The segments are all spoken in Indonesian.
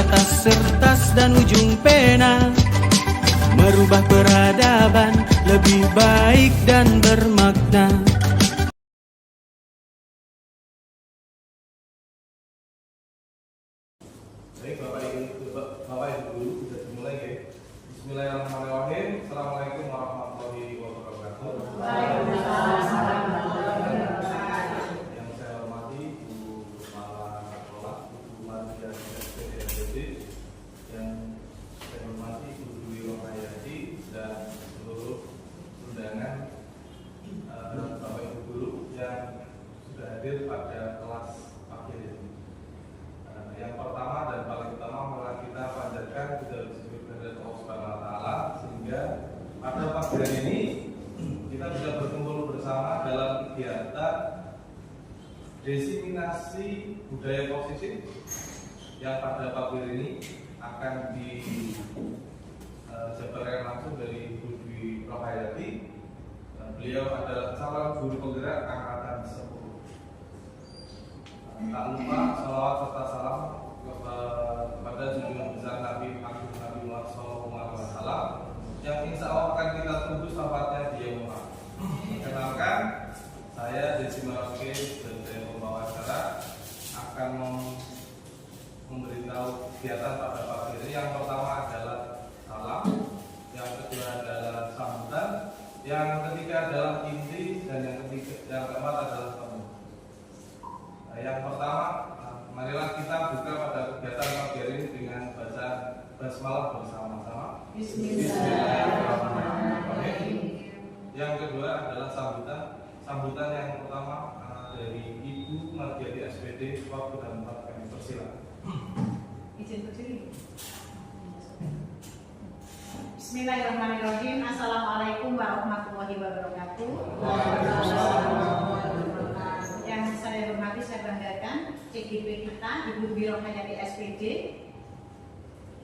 atas kertas dan ujung pena, merubah peradaban lebih baik dan bermakna. Baik, Bapak Ibu Guru, bisa dimulai ya. Bismillahirrahmanirrahim. Assalamualaikum warahmatullahi wabarakatuh. Yang saya hormati Bu Kepala Sekolah, Bu Madia SPDSD, yang saya hormati Bu Dwi Rohayati dan seluruh undangan Bapak Ibu Guru yang sudah hadir pada kelas pagi ini. Yang pertama dan paling utama malah kita panjatkan puja syukur kepada Allah Subhanahu wa taala sehingga pada pagi hari ini kita bisa berkumpul bersama dalam kegiatan diseminasi budaya positif yang pada pagi hari ini akan dijabarkan langsung dari Bu Dwi Rohayati. Beliau adalah calon guru penggerak angkatan 10. Tak lupa salawat serta salam kepada junjungan besar Nabi Muhammad SAW yang insya Allah akan kita tunggu sahabatnya di Yomah. Perkenalkan, saya Desi Maroke dan saya pembawa acara akan memberitahu kegiatan pada pagi ini. Yang pertama adalah salam, yang kedua adalah sambutan, yang ketiga adalah inti, dan yang keempat adalah penuh. Yang pertama, marilah kita buka pada kegiatan pagi hari ini dengan baca basmalah bersama-sama. Bismillahirrahmanirrahim. Yang kedua adalah sambutan. Sambutan yang pertama dari Ibu Mardiati SPD, waktu dan tempat kami persilakan. Izin berdiri. Bismillahirrahmanirrahim. Assalamualaikum warahmatullahi wabarakatuh. Yang saya hormati, saya banggakan CGP kita Ibu Dwi Rohayati SPD,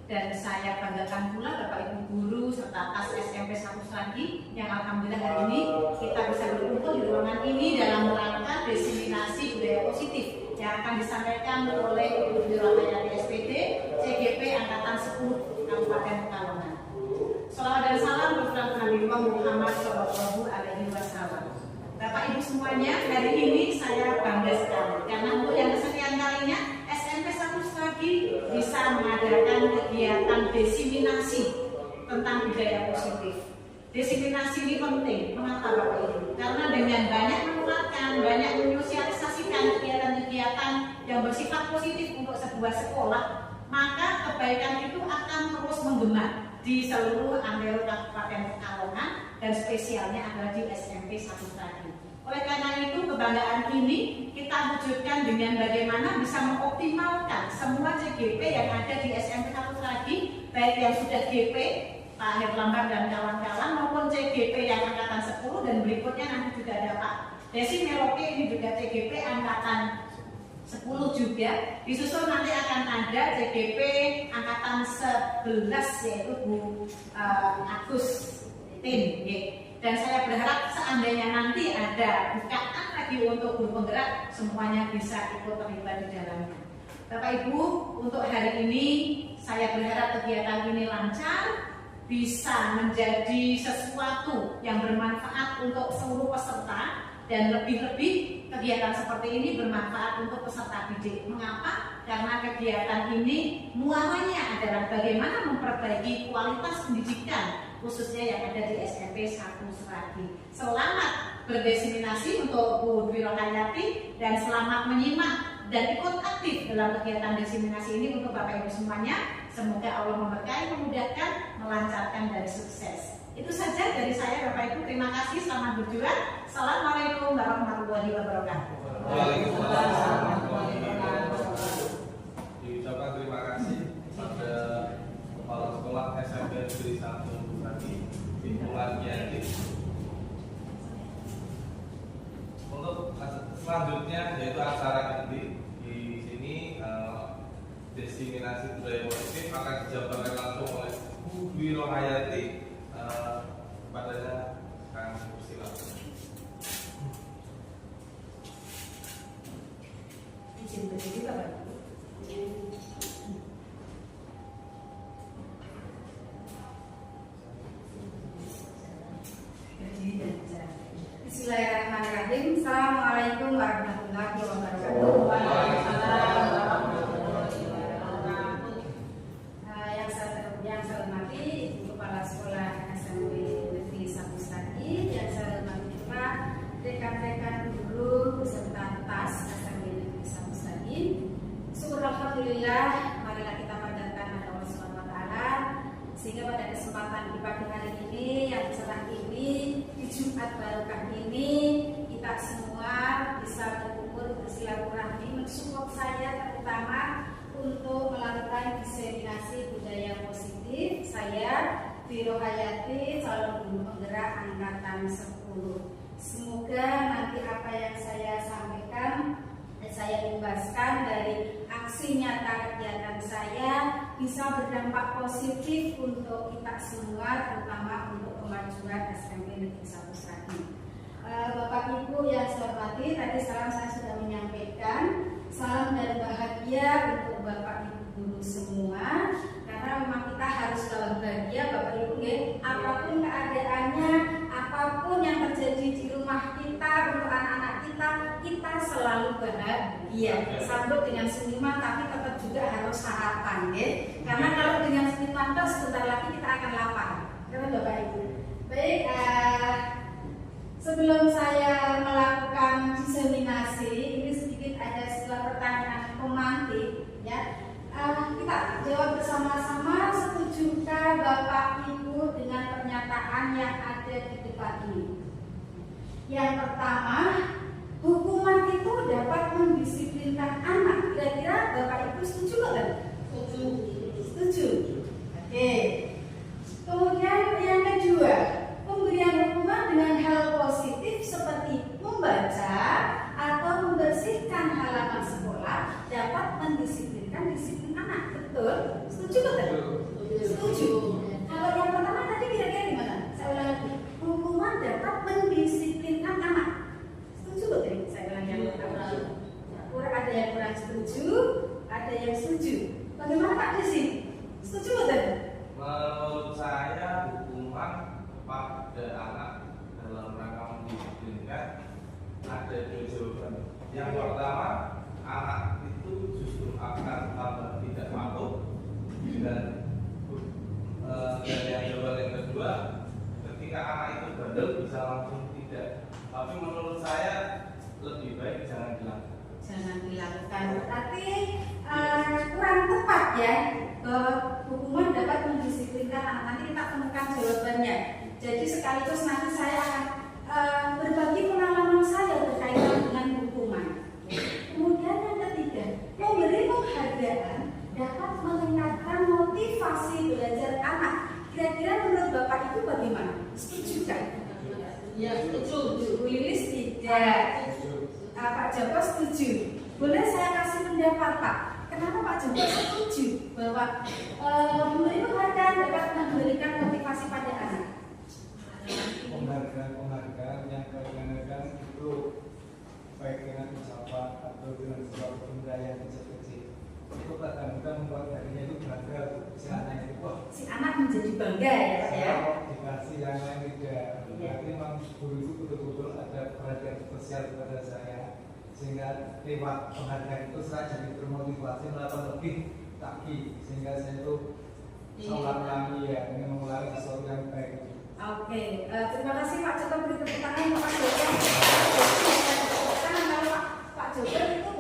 dan saya banggakan pula Bapak Ibu Guru serta tas SMP 1 Sragi yang alhamdulillah hari ini kita bisa berkumpul di ruangan ini dalam rangka diseminasi budaya positif yang akan disampaikan oleh Ibu Dwi Rohayati SPD CGP Angkatan 10 Kabupaten Pekalongan. Salawat dan salam kepada Nabi Muhammad SAW. Bapak Ibu semuanya, hari ini saya bangga sekali karena untuk yang kesekian kalinya SMP 1 Sragi bisa mengadakan kegiatan diseminasi tentang budaya positif. Diseminasi ini penting. Mengapa Bapak Ibu? Karena dengan banyak menularkan, banyak menyosialisasikan kegiatan-kegiatan yang bersifat positif untuk sebuah sekolah, maka kebaikan itu akan terus menggema di seluruh antero Kabupaten Pekalongan dan spesialnya adalah di SMP 1 Sragi. Oleh karena itu kebanggaan ini kita wujudkan dengan bagaimana bisa mengoptimalkan semua CGP yang ada di SMP 1 Sragi, baik yang sudah GP Pak Herlambang dan kawan-kawan maupun CGP yang angkatan 10, dan berikutnya nanti juga ada Pak Desi Meloke, ini juga CGP angkatan 10 juga. Disusul nanti akan ada CGP angkatan 11 yaitu Bu Agus Tim. Dan saya berharap seandainya nanti ada bukaan lagi untuk guru penggerak, semuanya bisa ikut terlibat di dalamnya. Bapak Ibu, untuk hari ini saya berharap kegiatan ini lancar, bisa menjadi sesuatu yang bermanfaat untuk seluruh peserta, dan lebih-lebih kegiatan seperti ini bermanfaat untuk peserta didik. Mengapa? Karena kegiatan ini muaranya adalah bagaimana memperbaiki kualitas pendidikan khususnya yang ada di SMP 1 Sragi. Selamat berdiseminasi untuk Bu Dwi Rohayati dan selamat menyimak dan ikut aktif dalam kegiatan diseminasi ini untuk Bapak Ibu semuanya. Semoga Allah memberkahi, memudahkan, melancarkan dan sukses. Itu saja dari saya Bapak Ibu. Terima kasih, selamat berjuang. Assalamualaikum warahmatullahi wabarakatuh. Waalaikumsalam warahmatullahi wabarakatuh. Diucapkan terima kasih pada Kepala Sekolah SMP Negeri 1 Sragi, Ibu Mardiati. Untuk selanjutnya yaitu acara inti di sini, diseminasi budaya positif akan dijabarkan langsung oleh Bu Dwi Rohayati. Padanya kami persilakan. Izin berdiri Bapak Ibu. Alhamdulillah, marilah kita panjatkan kepada Allah Subhanahu wa taala sehingga pada kesempatan di pagi hari ini yang cerah ini, di Jumat barokah ini, kita semua bisa berkumpul bersilaturahmi mensupport saya terutama untuk melakukan diseminasi budaya positif. Saya Biro Hayati, calon guru penggerak angkatan 10. Semoga nanti apa yang saya sampaikan saya imbaskan dari aksi nyata kegiatan saya bisa berdampak positif untuk kita semua, terutama untuk kemajuan SMP Negeri 1 Sragen. Bapak Ibu yang saya hormati, tadi salam saya sudah menyampaikan salam dan bahagia untuk Bapak Ibu guru semua, karena memang kita harus selalu bahagia Bapak Ibu ya, apapun keadaannya, apapun yang terjadi di rumah kita, untuk anak-anak kita selalu bahagia. Sambut dengan senyuman, tapi tetap juga harus harapan ya. Karena kalau dengan senyuman terus sebentar lagi kita akan lapar. Karena Bapak Ibu. Baik, sebelum saya melakukan diseminasi, ini sedikit ada sebuah pertanyaan pemantik ya. Kita jawab bersama-sama, setujukah Bapak Ibu dengan pernyataan yang ada di depan ini? Yang pertama, hukuman itu dapat mendisiplinkan anak. Kira-kira Bapak Ibu setuju nggak? Setuju. Oke. Kemudian yang kedua, pemberian hukuman dengan hal positif seperti membaca atau membersihkan halaman sekolah dapat mendisiplinkan disiplin anak. Betul? Setuju nggak? Setuju. Kalau yang pertama tadi kira-kira gimana? Saya ulang lagi. Hukuman dapat mendisiplinkan anak. Setuju betul? Saya ulang yang pertama. Ada yang kurang setuju, ada yang setuju. Bagaimana Pak Desi? Setuju betul? Menurut saya hukuman kepada anak dalam rangka mendisiplinkan ada dua jawaban. Yang pertama, anak itu justru akan tambah tidak patuh, dan yang jawaban yang kedua, ketika anak itu bandel bisa langsung tidak. Tapi menurut saya lebih baik jangan dilakukan. Jangan dilakukan. Berarti kurang tepat ya, bahwa hukuman dapat mendisiplinkan anak. Nanti kita temukan jawabannya. Jadi sekaligus nanti saya akan berbagi pengalaman saya berkaitan dengan hukuman. Kemudian yang ketiga, memberi penghargaan dapat meningkatkan motivasi belajar anak. Kira-kira menurut Bapak itu bagaimana? Setuju kan? Ya, setuju. Bu Lilis tidak. Pak Joko setuju. Boleh saya kasih pendapat Pak? Kenapa Pak Joko setuju bahwa memberi penghargaan dapat memberikan motivasi pada anak? Penghargaan yang kadang-kadang itu baik dengan ucapan atau dengan sebuah benda yang kecil-kecil, itu kadang-kadang membuat dirinya itu bangga. Si anak itu si anak menjadi bangga ya Pak ya? Kalau dikasih yang lain tidak, berarti memang guru itu betul-betul ada perhatian spesial kepada saya, sehingga lewat penghargaan itu saya jadi termotivasi melakukan lebih lagi, sehingga saya itu mengulangi ya, ingin mengulangi sesuatu yang baik. Oke, terima kasih Pak Joko, beri tepuk tangan untuk Pak Joko. Kalau Pak Joko itu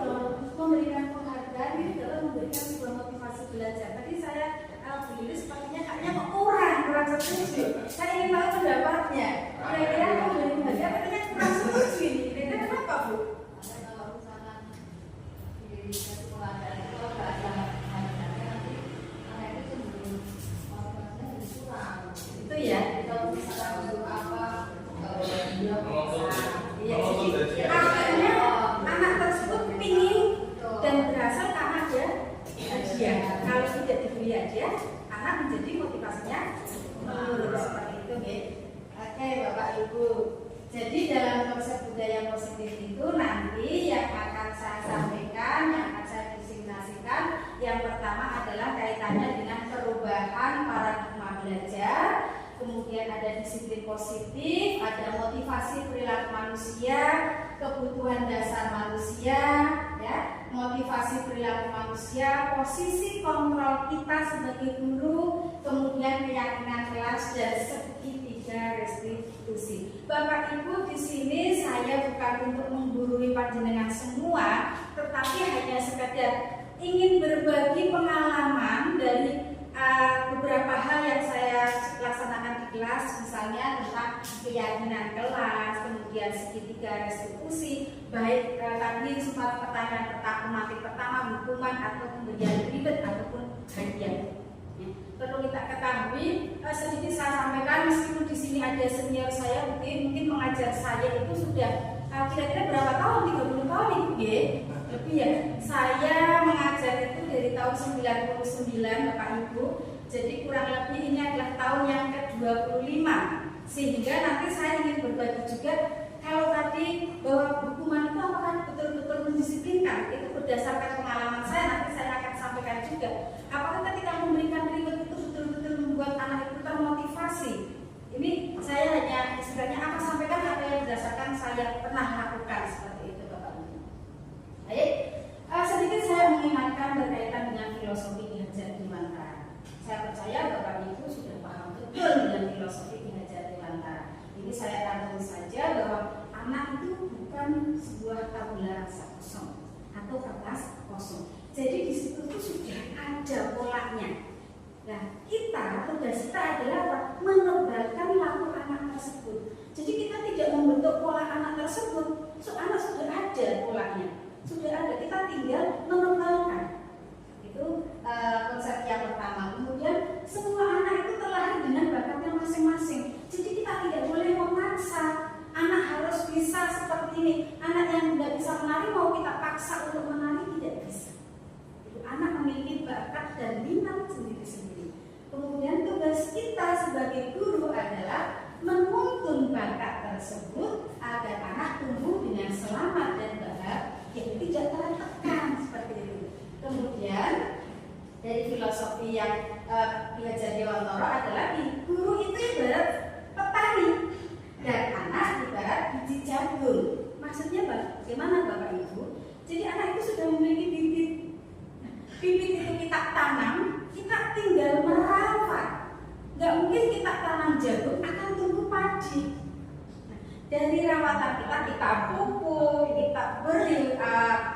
memberikan penghargaan itu adalah memberikan sebuah motivasi belajar. Tadi saya Bu Lilis sepertinya kayaknya kurang setuju. Saya ingin tahu pendapatnya. Kira-kira memberi penghargaan katanya kurang setuju ini. Kira-kira kenapa Bu? Kalau misalkan di sekolah dan itu bahasa nanti anak itu cenderung motivasinya jadi kurang. Itu ya. Kalau misalkan untuk apa dia Akhirnya anak tersebut pingin dan berasal karena ada hadiah. Kalau tidak diberi hadiah, anak menjadi motivasinya menurun seperti itu, ya. Oke, Bapak Ibu. Jadi dalam konsep budaya positif itu nanti yang akan saya sampaikan, yang akan saya diseminasikan, yang pertama adalah kaitannya dengan perubahan paradigma belajar. Kemudian ada disiplin positif, ada motivasi perilaku manusia, kebutuhan dasar manusia, ya, motivasi perilaku manusia, posisi kontrol kita sebagai guru, kemudian keyakinan kelas dan segitiga restitusi. Bapak Ibu, di sini saya bukan untuk menggurui panjenengan semua, tetapi hanya sekedar ingin berbagi kelas misalnya tentang keyakinan kelas, kemudian segitiga restitusi, baik tadi sempat pertanyaan tematik pertama hukuman atau pemberian ribet ataupun hadiah. Perlu kita ketahui, sedikit saya sampaikan, meskipun di sini ada senior saya, mungkin mengajar saya itu sudah kira-kira berapa tahun, 30 tahun ibu ya? Lebih ya. Saya mengajar itu dari tahun 99 Bapak Ibu. Jadi kurang lebih ini adalah tahun yang ke-25. Sehingga nanti saya ingin berbagi juga, kalau tadi bahwa hukuman itu apakah betul-betul mendisiplinkan, itu berdasarkan pengalaman saya, nanti saya akan sampaikan juga. Apakah ketika memberikan reward itu betul-betul membuat anak itu termotivasi? Ini saya hanya istilahnya apa sampaikan apa yang berdasarkan saya pernah lakukan seperti itu Bapak Ibu. Baik, sedikit saya mengingatkan berkaitan dengan filosofi Ki Hajar Dewantara. Saya percaya Bapak Ibu sudah paham betul dengan filosofi Ki Hajar Dewantara. Ini saya katakan saja bahwa anak itu bukan sebuah tabula rasa kosong atau kertas kosong. Jadi di situ tuh sudah ada polanya. Nah, tugas kita adalah apa? Menebalkan laku anak tersebut. Jadi kita tidak membentuk pola anak tersebut. Anak sudah ada polanya, sudah ada. Kita tinggal menebalkan. Itu konsep yang pertama. Kemudian semua anak itu terlahir dengan bakatnya masing-masing. Jadi kita tidak boleh memaksa anak harus bisa seperti ini. Anak yang tidak bisa menari mau kita paksa untuk menari, tidak bisa. Anak memiliki bakat dan minat sendiri-sendiri. Kemudian tugas kita sebagai guru adalah menuntun bakat tersebut agar anak tumbuh dengan selamat dan bahagia, tidak tertekan seperti itu. Kemudian dari filosofi yang Ki Hajar Dewantara adalah guru itu ibarat petani dan anak ibarat biji jagung. Maksudnya bagaimana Bapak Ibu? Jadi anak itu sudah memiliki bibit. Bibit itu kita tanam, kita tinggal merawat. Gak mungkin kita tanam jagung akan tumbuh padi. Dari rawatan kita pupuk, kita beri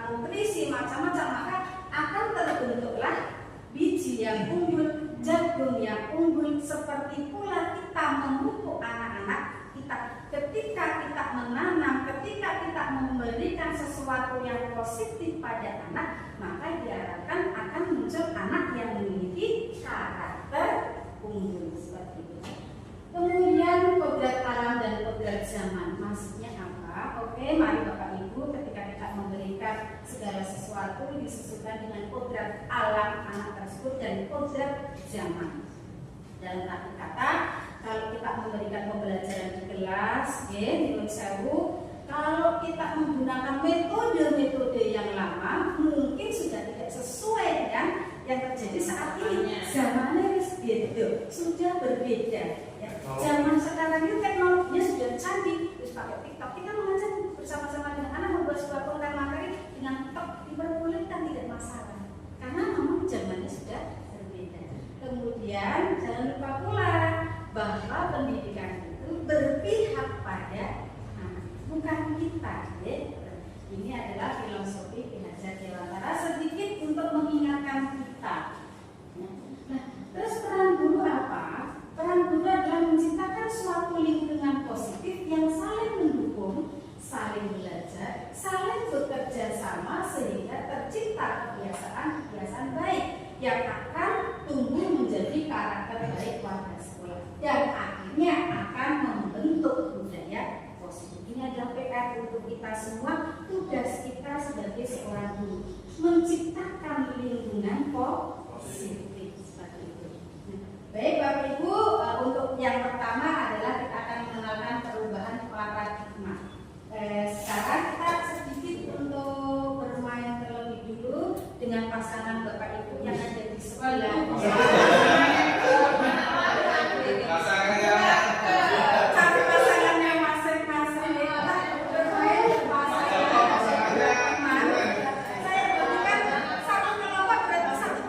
nutrisi macam-macam, maka akan terbentuklah biji yang unggul, jagung yang unggul. Seperti pula kita memupuk anak-anak kita. Ketika kita menanam, ketika kita memberikan sesuatu yang positif pada anak, maka diharapkan akan muncul anak yang memiliki karakter unggul seperti itu. Kemudian kodrat alam dan kodrat zaman, maksudnya apa? Oke, mari Bapak Ibu, ketika kita memberikan segala sesuatu disesuaikan dengan kodrat alam anak tersebut dan kodrat zaman. Dalam arti kata, kalau kita memberikan pembelajaran di kelas, menurut saya, kalau kita menggunakan metode-metode yang lama, mungkin sudah tidak sesuai dengan yang terjadi saat ini. Zamannya sudah berbeda. Ya. Zaman sekarang ini teknologinya sudah canggih, terus pakai TikTok. Kita mengajar bersama-sama dengan anak membuat sebuah konten materi dengan TikTok diperbolehkan, tidak masalah. Karena memang zamannya sudah berbeda. Kemudian jangan lupa pula bahwa pendidikan itu berpihak pada anak, bukan kita. Ya. Ini adalah filosofi Ki Hajar Dewantara, sedikit untuk mengingatkan kita. Nah, terus peran guru apa? Peran guru adalah menciptakan suatu lingkungan positif yang saling mendukung, saling belajar, saling bekerja sama sehingga tercipta kebiasaan-kebiasaan baik yang akan tumbuh menjadi karakter baik warga sekolah dan akhirnya akan membentuk budaya positif. Ini adalah PR untuk kita semua. Tugas kita sebagai seorang guru menciptakan lingkungan positif seperti itu. Baik Bapak Ibu, untuk yang pertama adalah kita akan mengenalkan perubahan paradigma. Sekarang kita sedikit untuk bermain terlebih dulu dengan pasangan Bapak Ibu yang ada di sebelah. Satu kelompok berarti satu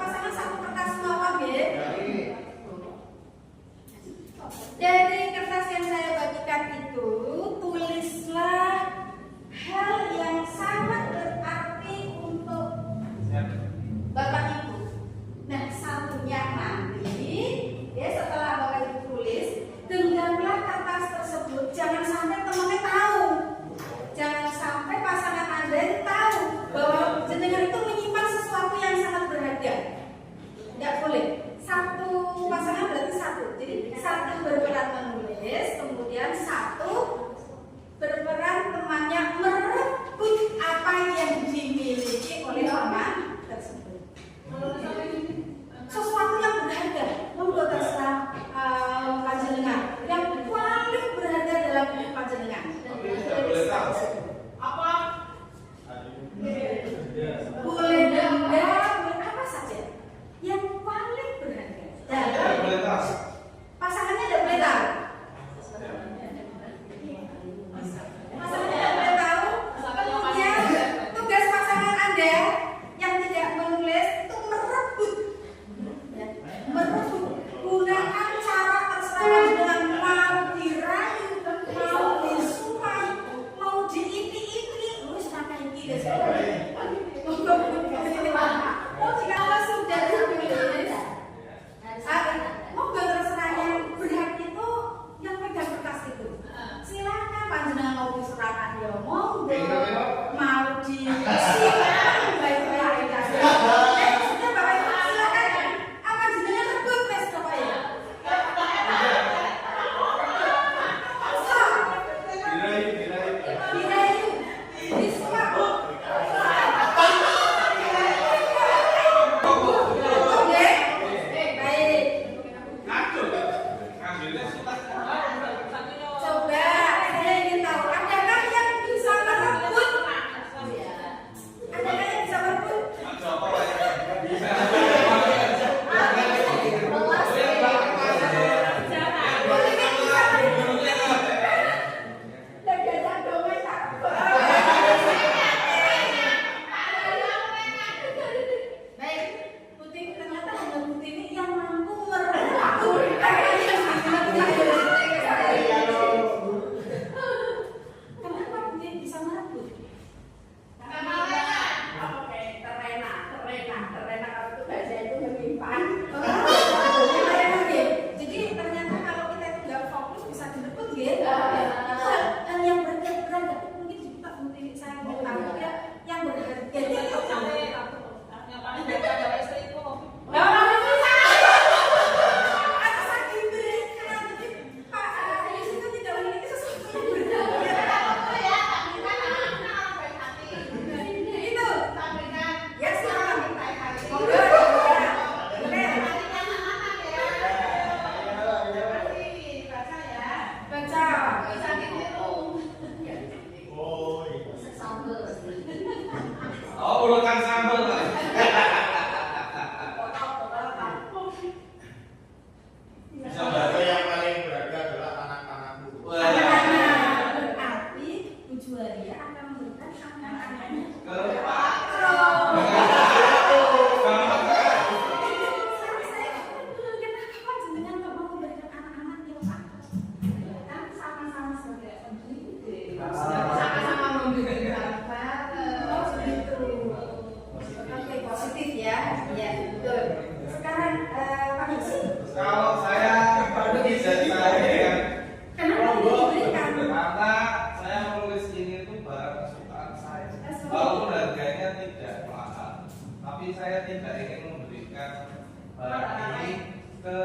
memberikan barang ini ke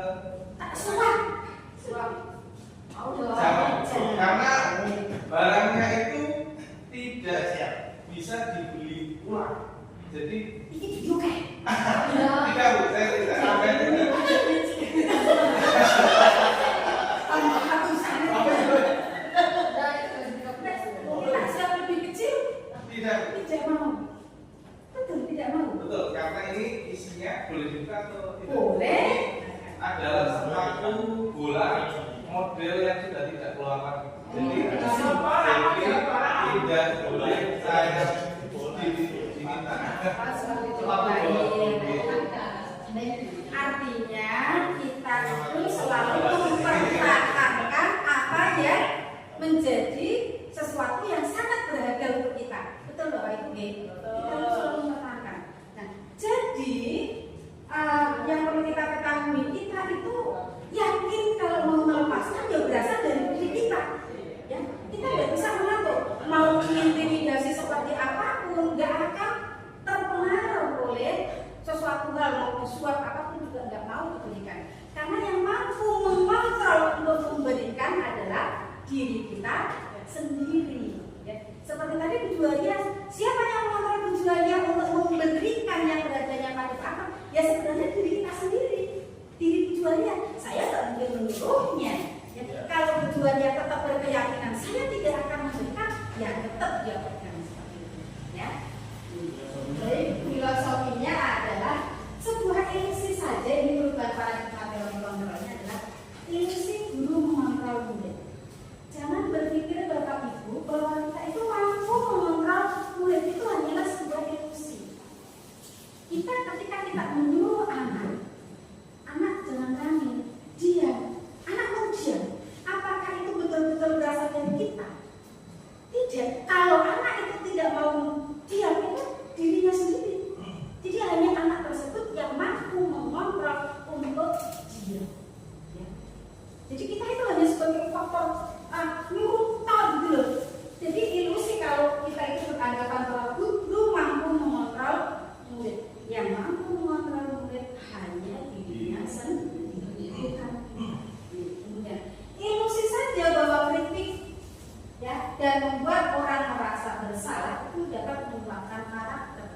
suap. jangan, karena barangnya itu tidak siap bisa dibeli ulang. Jadi Ini video kayak. tidak Bu, saya tidak sampai tidak. Kita siap lebih kecil. Tidak. Tidak mau. Betul, tidak mau. Betul, karena ini isinya boleh dibuka atau tidak? Boleh. Adalah sepatu bola model yang sudah tidak keluar. Jadi tidak boleh saya diminta. Sepatu bola. Artinya kita itu selalu mempertahankan apa yang menjadi sesuatu yang sangat berharga untuk kita. Betul loh Ibu? Kita harus selalu mempertahankan. Nah, jadi yang perlu kita ketahui, kita itu yakin kalau mau melepaskan ya berasal dari diri kita. Ya, kita tidak bisa mengatur mau intimidasi seperti apapun, nggak akan terpengaruh oleh sesuatu hal, mau suap apapun juga nggak mau diberikan. Karena yang mampu mengontrol untuk memberikan adalah diri kita sendiri. Ya. Seperti tadi Bu Juwaria, siapa yang mengontrol Bu Juwaria untuk memberikan yang beradanya pada apa? Ya sebenarnya diri kita sendiri. Diri Bu Juwaria, saya tak mungkin menyuruhnya. Ya. Kalau Bu Juwaria tetap berkeyakinan saya tidak akan memberikan, ya tetap dia berikan seperti itu. Ya. Jadi filosofinya adalah sebuah ilusi saja. Ini merupakan paradigma teori kontrolnya adalah ilusi guru mengontrol murid. Jangan berpikir Bapak Ibu bahwa kita itu mampu mengontrol murid, itu hanyalah sebuah ilusi. Kita ketika kita menyuruh anak jangan nangis, diam, anak mau diam. Apakah itu betul-betul berasal dari kita? Tidak. Kalau anak itu tidak mau diam, itu dirinya sendiri. Jadi hanya anak tersebut yang mampu mengontrol untuk diam. Ya. Jadi kita itu hanya sebagai faktor nyuruh gitu loh. Jadi ilusi kalau kita itu beranggapan bahwa guru mampu mengontrol murid. Yang mampu mengontrol murid hanya dirinya sendiri, bukan. Kemudian ilusi saja bahwa kritik ya dan membuat orang merasa bersalah itu dapat menguatkan karakter.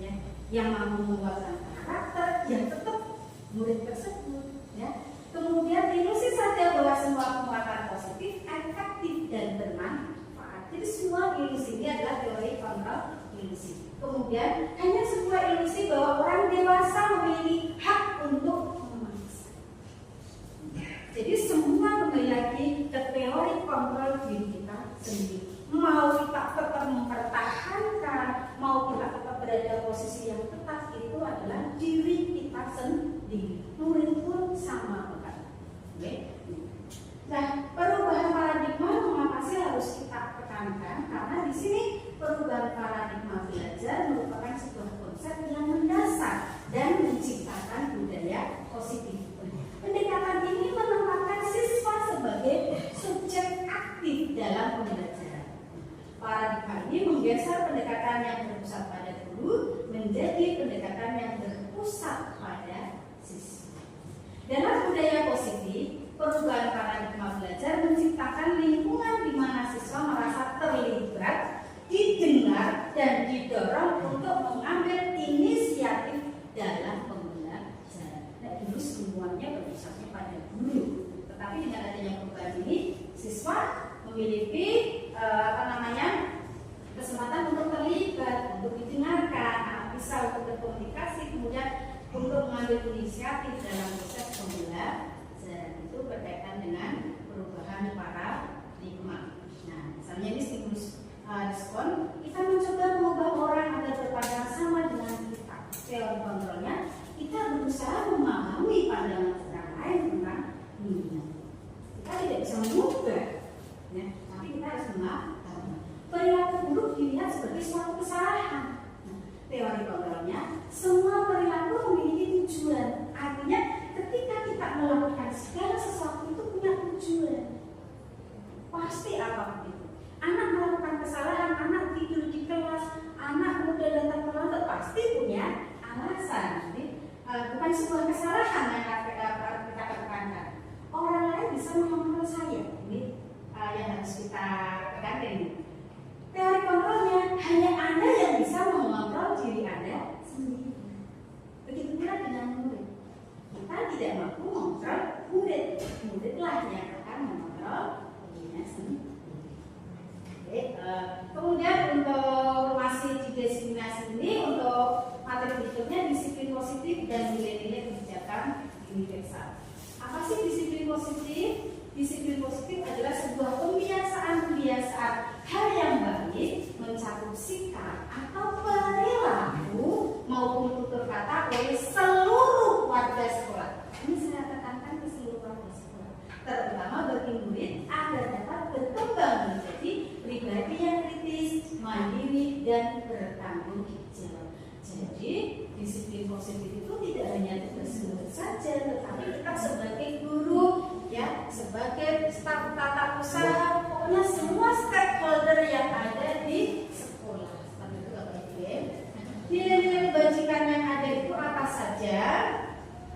Ya, yang mampu menguatkan karakter yang tetap murid tersebut. Ya. Kemudian ilusi saja bahwa semua penguatan positif, efektif dan bermanfaat. Jadi semua ilusi ini adalah teori kontrol ilusi. Kemudian hanya sebuah ilusi bahwa orang dewasa memiliki hak untuk memaksa. Jadi semua kembali lagi ke teori kontrol diri kita sendiri. Mau kita tetap mempertahankan, mau kita tetap berada posisi yang tetap, itu adalah diri kita sendiri. Murid pun sama. Okay. Nah, perubahan paradigma mengapa sih harus kita tekankan? Karena di sini perubahan paradigma belajar merupakan sebuah konsep yang mendasar dan menciptakan budaya positif. Pendekatan ini menempatkan siswa sebagai subjek aktif dalam pembelajaran. Paradigma ini menggeser pendekatan yang berpusat pada guru menjadi pendekatan yang berpusat pada siswa. Dalam budaya positif, perubahan paradigma belajar menciptakan lingkungan di mana siswa merasa terlibat, didengar, dan didorong untuk mengambil inisiatif dalam pembelajaran. Nah, dulu semuanya berpusatnya pada guru, tetapi dengan adanya perubahan ini, siswa memiliki kesempatan untuk terlibat, untuk didengarkan, bisa untuk berkomunikasi, kemudian untuk mengambil inisiatif dalam proses pembelajaran. Itu berkaitan dengan perubahan paradigma. Nah, misalnya ini stimulus respon, kita mencoba mengubah orang agar berpandangan sama dengan kita. Teori kontrolnya, kita berusaha memahami pandangan orang lain tentang dunia. Kita tidak bisa mengubah, ya, tapi kita harus memahami. Perilaku buruk dilihat sebagai suatu kesalahan. Nah, teori kontrolnya, semua perilaku memiliki tujuan. Artinya ketika kita melakukan segala sesuatu itu punya tujuan. Pasti apapun itu. Anak melakukan kesalahan, anak tidur di kelas, anak muda datang terlambat, pasti punya alasan. Jadi bukan sebuah kesalahan yang kita tekankan. Orang lain bisa mengontrol saya, ini yang harus kita tekankan. Teori kontrolnya hanya Anda yang bisa mengontrol diri Anda sendiri. Begitu pula dengan murid. Kita tidak mampu mengontrol murid, muridlah yang akan mengontrol dirinya sendiri. Oke, kemudian untuk masih di diskriminasi ini, untuk materi berikutnya disiplin positif dan nilai-nilai kebijakan universal. Apa sih disiplin positif? Disiplin positif adalah sebuah kebiasaan hal yang baik mencakup sikap atau perilaku maupun tutur kata oleh seluruh warga sekolah. Ini saya tekankan ke seluruh warga sekolah, terutama bagi murid agar dapat berkembang menjadi pribadi yang kritis, mandiri, dan bertanggung jawab. Jadi disiplin positif itu tidak hanya tugas guru saja, tetapi kita sebagai guru, ya, sebagai staf tata usaha, pokoknya semua stakeholder yang ada di sekolah. Seperti itu Bapak Ibu. Nilai-nilai kebajikan yang ada itu apa saja?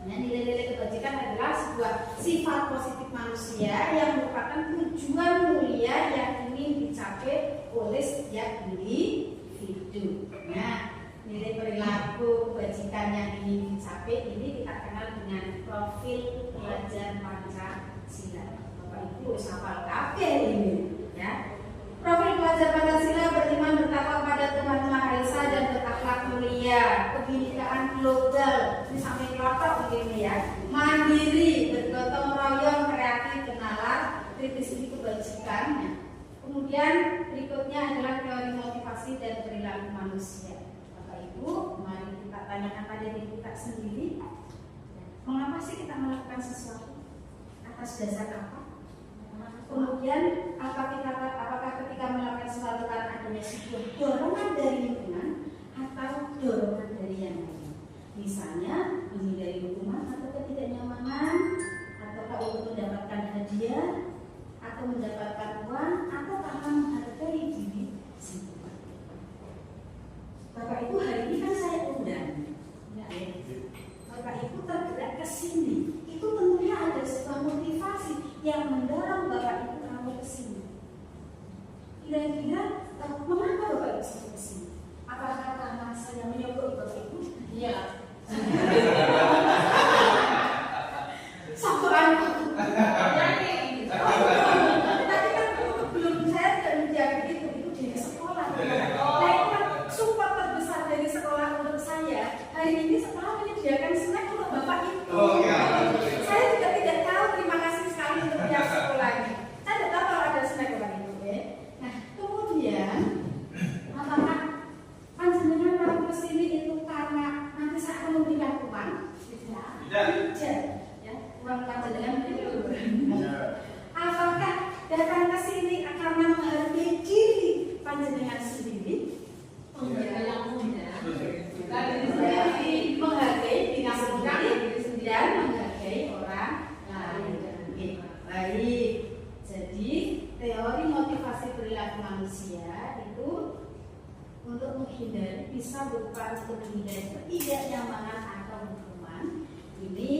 Nah, nilai-nilai kebajikan adalah sebuah sifat positif manusia yang merupakan tujuan mulia yang ingin dicapai oleh setiap individu. Nah, nilai perilaku kebajikan yang ingin dicapai ini kita kenal dengan profil pelajar Pancasila. Bapak Ibu hafal kabeh ini, ya. Profil pelajar Pancasila beriman bertakwa kepada Tuhan Yang Maha Esa dan berakhlak mulia, kebinekaan global, ini sampai kelompok begini ya, mandiri, bergotong royong, kreatif, kenalar, kritis ini kebajikannya. Kemudian berikutnya adalah teori motivasi dan perilaku manusia. Ibu, mari kita tanyakan pada diri kita sendiri, mengapa sih kita melakukan sesuatu, atas dasar apa? Kemudian apakah ketika melakukan sesuatu karena adanya sebuah dorongan dari lingkungan atau dorongan dari yang lain? Misalnya menghindari hukuman atau ketidaknyamanan, ataukah untuk mendapatkan hadiah, atau mendapatkan uang, atau karena menghargai diri sendiri. Bapak Ibu, hari ini kan saya undang, ya. Bapak Ibu tergerak ke sini, itu tentunya ada sebuah motivasi yang mendorong Bapak Ibu kamu ke sini. Kira-kira mengapa Bapak Ibu sampai ke sini? Apakah karena saya menyogok Bapak Ibu? Iya. Sokoran. Tapi kan belum, saya tidak menjaga itu di sekolah. Support terbesar dari sekolah untuk saya hari ini, sekolah menyediakan snack untuk Bapak Ibu. Oh, ya. Saya juga tidak tahu, terima kasih sekali untuk pihak sekolah ini. Saya tidak tahu kalau ada snack Bapak Ibu. Nah, kemudian apakah panjenengan mau ke sini itu karena nanti saya akan memberikan uang? Tidak. Ya, uang panjenengan itu. Apakah datang ke sini karena menghargai diri panjenengan sendiri? Menghargai diri sendiri dan menghargai orang lain. Baik. Jadi teori motivasi perilaku manusia itu untuk menghindari, bisa berupa untuk menghindari ketidaknyamanan atau hukuman. Ini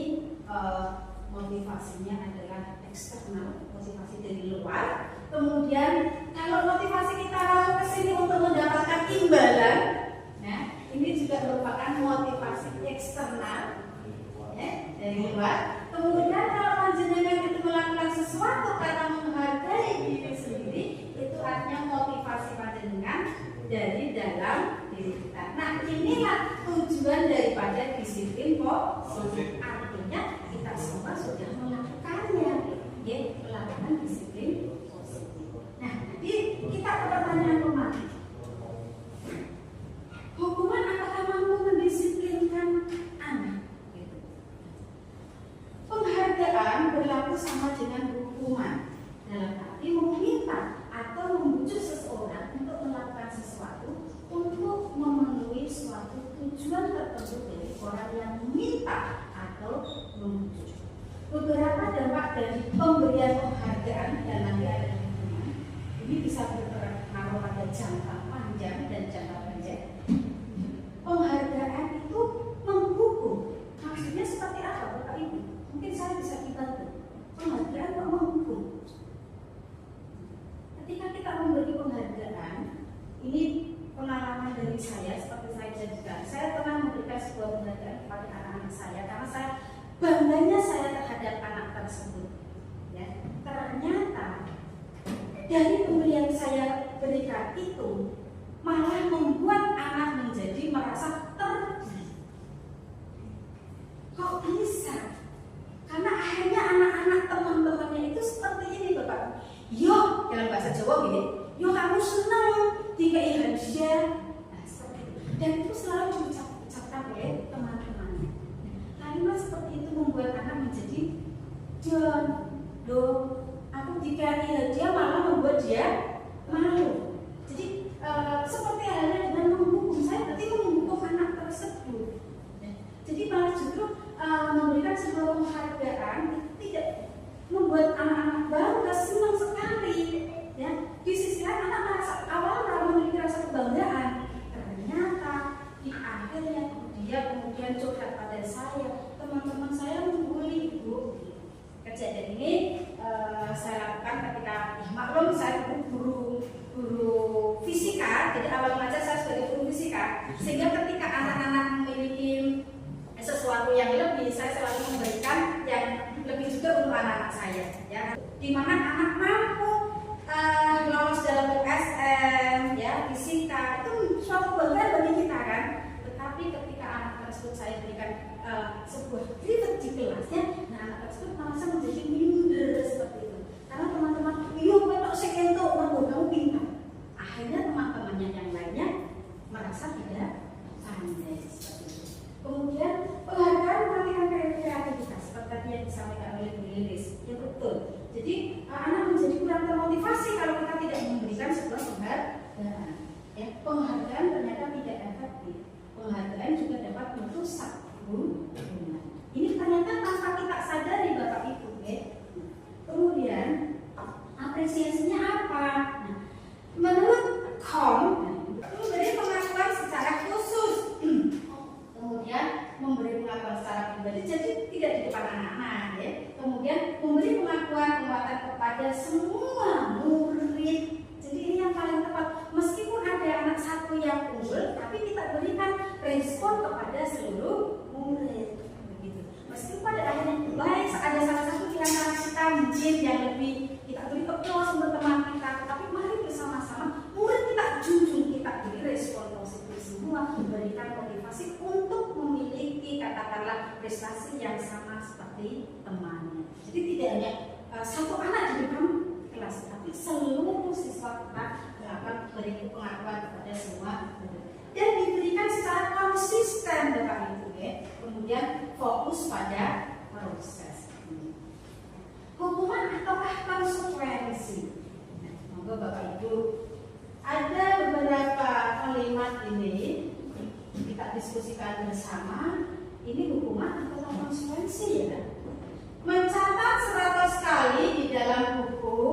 motivasinya adalah eksternal, motivasi dari luar. Kemudian kalau motivasi kita lalu ke sini untuk mendapatkan imbalan, nah ini juga merupakan motivasi eksternal, ya, dari luar. Kemudian kalau panjenengan itu melakukan sesuatu karena menghargai diri sendiri, itu artinya motivasi panjenengan dari dalam diri kita. Nah, inilah tujuan daripada disiplin positif. Artinya kita semua sudah melakukannya, ya, melakukan disiplin positif. Nah, jadi kita ke pertanyaan kemarin. Hukuman apakah mampu mendisiplinkan anak? Gitu. Penghargaan berlaku sama dengan hukuman, dalam arti meminta atau membujuk seseorang untuk melakukan sesuatu untuk memenuhi suatu tujuan tertentu dari orang yang meminta atau membujuk. Beberapa dampak dari pemberian penghargaan dan nanti ada hukuman ini bisa berpengaruh pada jangka panjang dan jangka pendek. Penghargaan itu menghukum, maksudnya saya, bangganya saya terhadap anak tersebut. Ya, ternyata dari pemberian saya berikan itu malah membuat anak menjadi merasa terdiri. Kok bisa? Karena akhirnya anak-anak teman-temannya itu seperti ini, Bapak. Yo, dalam bahasa Jawa gini, yo kamu senang dikai hadiah. Nah, seperti itu. Dan itu selalu diucapkan oleh teman-temannya. Kalimat seperti itu membuat anak menjadi John, aku dikai hadiah malah membuat dia malu. Jadi seperti halnya dengan menghukum, saya berarti menghukum anak tersebut. Jadi malah justru memberikan sebuah penghargaan tidak membuat anak-anak bangga, senang sekali. Ya, di sisi lain anak merasa awalnya memiliki rasa kebanggaan, ternyata di akhirnya dia kemudian curhat pada saya, teman-teman saya membuli ibu. Kejadian ini saya lakukan ketika maklum saya guru fisika, jadi awal mengajar saya sebagai guru fisika, sehingga ketika anak-anak memiliki sesuatu yang lebih, saya selalu memberikan yang lebih juga untuk anak-anak saya, ya. Di mana anak mampu lolos dalam USM, ya, fisika itu suatu kebanggaan bagi kita kan. Tetapi ketika anak tersebut saya berikan sebuah ribet di kelasnya, nah anak tersebut merasa menjadi minder seperti itu. Karena teman-teman, iya betok sekento, kamu pintar. Akhirnya teman-temannya yang lainnya merasa tidak pandai seperti itu. Kemudian penghargaan melatih kreativitas seperti tadi yang disampaikan oleh Bu Lilis, yang betul. Jadi anak menjadi kurang termotivasi kalau kita tidak memberikan sebuah penghargaan. Ya, penghargaan ternyata tidak efektif. Penghargaan juga dapat merusak hubungan. Ini ternyata tanpa kita sadari Bapak Ibu. Ya. Kemudian apresiasinya apa? Nah, menurut KOM, memberi pengakuan secara khusus. Kemudian memberi pengakuan secara pribadi, jadi tidak di depan anak-anak, ya. Kemudian memberi pengakuan penguatan kepada semua murid. Jadi ini yang paling tepat. Meskipun ada anak satu yang unggul, tapi kita berikan respon kepada seluruh murid. Begitu. Meskipun pada akhirnya baik ada salah satu di antara kita mungkin yang lebih kita beri kepuasan untuk teman kita, tapi mari bersama-sama murid kita junjung, kita beri respon positif semua, memberikan motivasi untuk memiliki katakanlah prestasi yang sama seperti temannya. Jadi tidak hanya satu anak di depan kelas, tapi seluruh siswa kita melakukan beri pengakuan kepada semua dan diberikan secara konsisten Bapak Ibu, ya. Kemudian fokus pada proses. Hukuman ataukah konsekuensi? Monggo Bapak Ibu, ada beberapa kalimat ini kita diskusikan bersama. Ini hukuman atau konsekuensi, ya? Mencatat 100 kali di dalam buku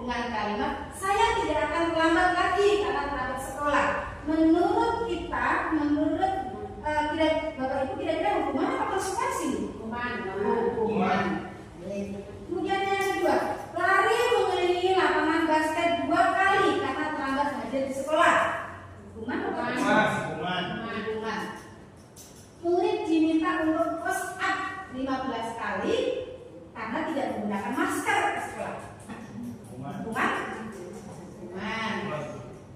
dengan kalimat saya tidak akan terlambat lagi karena terlambat sekolah. Menurut kita, menurut Bapak Ibu kira-kira hukuman atau konsekuensi? Hukuman. Kemudian yang kedua, lari mengelilingi lapangan basket 2 kali karena terlambat hadir di sekolah. Hukuman atau konsekuensi? Hukuman. Murid diminta untuk push up 15 kali karena tidak menggunakan masker ke sekolah. Hukuman.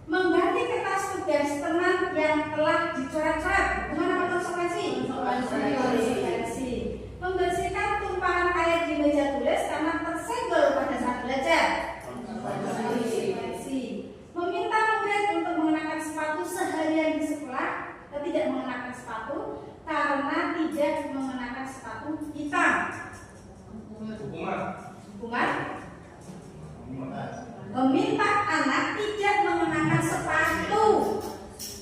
Mengganti kertas tugas teman yang telah dicoret-coret. Hukuman apa konsekuensi? Konsekuensi. Membersihkan tumpahan air di meja tulis karena tersenggol pada saat belajar. Konsekuensi. Meminta murid untuk mengenakan sepatu seharian di sekolah atau tidak mengenakan sepatu karena tidak mengenakan sepatu hitam. Hukuman. Meminta anak tidak mengenakan sepatu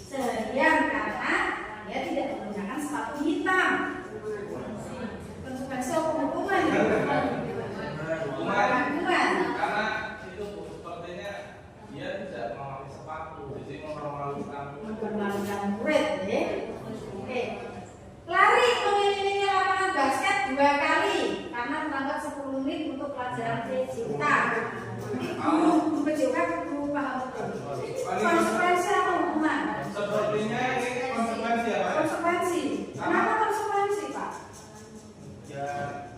seharian karena dia tidak menggunakan sepatu hitam. Konsekuensi hukuman. Hukuman. Karena itu sepertinya dia tidak memakai sepatu, jadi mempermalukan murid, ya. Oke. Lari mengelilingi lapangan basket 2 kali karena terlambat 10 menit untuk pelajaran PJK. PJK perlu paham betul. Konsekuensi atau hukuman? Sepertinya ini konsekuensi apa? Konsekuensi. Kenapa konsekuensi, Pak?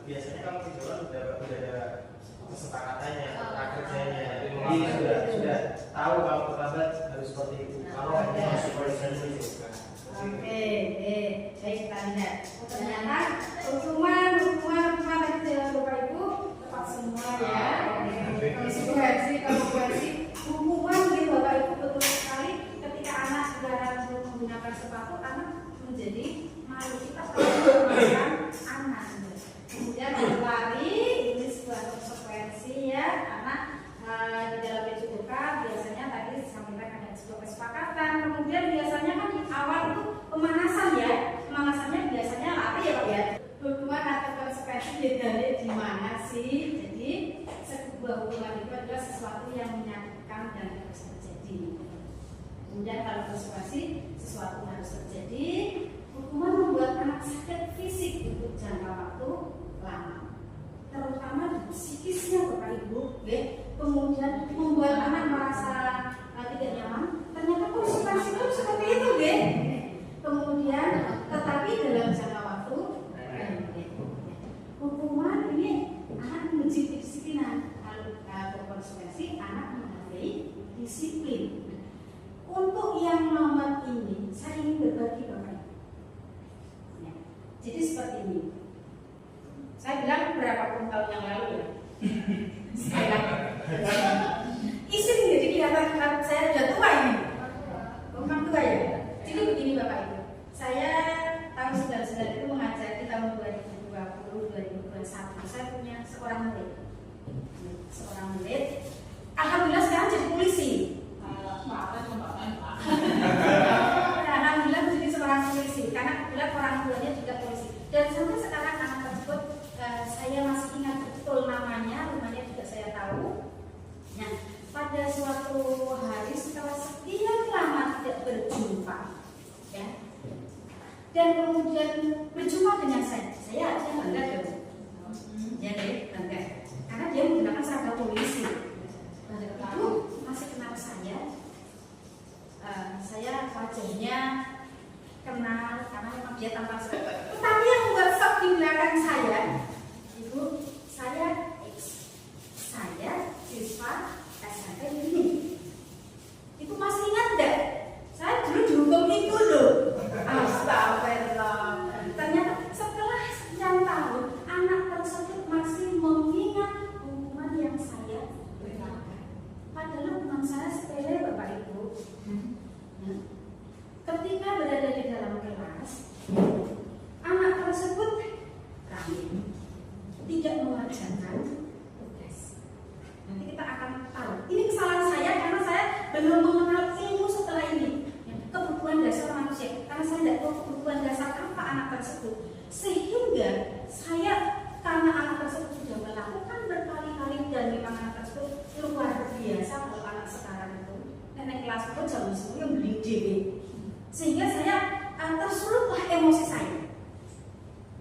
biasanya kalau pinjaman udah ada kesepakatannya, kerjanya. Jadi Sudah tahu kalau terlambat harus seperti itu. Kalau hanya supervisor itu. Oke, baik kita lihat. Ternyata hukuman tadi Bapak Ibu tepat semua ya. Konsekuensi hukuman gitu Bapak Ibu betul sekali. Ketika anak dilarang menggunakan sepatu, anak menjadi malu. Kita selalu menggunakan anak. Kemudian berlari ini sebuah konsekuensi ya. Anak di dalam PJOK biasanya tadi disampaikan ada sebuah kesepakatan. Kemudian biasanya kan di awal itu pemanasan ya. Pemanasannya biasanya lari ya Pak ya. Hukuman atau konsekuensi dari di mana sih? Jadi sebuah hukuman itu adalah sesuatu yang menyakitkan dan harus terjadi. Kemudian kalau konsekuensi sesuatu harus terjadi. Hukuman membuat anak sakit fisik untuk jangka waktu lama, terutama di psikisnya Bapak Ibu. Kemudian membuat anak merasa tidak nyaman. Ternyata konsekuensi itu seperti itu, kemudian tetapi dalam jangka waktu hukuman ini anak menguji kedisiplinan. Kalau konsekuensi anak menghargai disiplin. Untuk yang nomor ini saya ingin berbagi Bapak Ibu. Jadi seperti ini. Saya bilang berapa puluh tahun yang lalu ya. Saya isin jadi kelihatan saya sudah tua ini. Memang tua ya. Jadi begini Bapak Ibu. Saya tahun 99 itu mengajari tahun 2020 2021. Saya punya seorang murid. Alhamdulillah sekarang jadi polisi. Alhamdulillah menjadi seorang polisi karena kebetulan orang tuanya juga polisi. Dan sampai sekarang anak tersebut saya masih ingat betul namanya juga saya tahu. Nah, pada suatu hari setelah sekian lama tidak berjumpa, ya, dan kemudian berjumpa dengan saya harusnya bangga dong. Jadi bangga karena dia menggunakan seragam polisi. Itu masih kenal saya. Saya wajahnya kenal karena memang dia tampak seragam. Tetapi yang membuat shock di belakang saya, Ibu, saya siswa SMP ini. Itu masih ingat enggak? Saya dulu dihukum itu loh. Astagfirullah. Ternyata setelah sekian tahun anak tersebut masih mengingat hukuman yang saya berikan. Padahal hukuman saya sepele Bapak Ibu. Ketika berada di dalam kelas, anak tersebut rame, tidak mengerjakan tugas. Nanti kita akan tahu. Ini kesalahan saya karena saya belum mengenal ilmu setelah ini. Kebutuhan dasar manusia. Karena saya tidak tahu kebutuhan dasar apa anak tersebut. Sehingga saya karena anak tersebut sudah melakukan berkali-kali dan memang anak tersebut luar biasa kalau anak sekarang itu. Nenek kelas itu jauh sebelum beli DW. Sehingga saya tersuluplah emosi saya.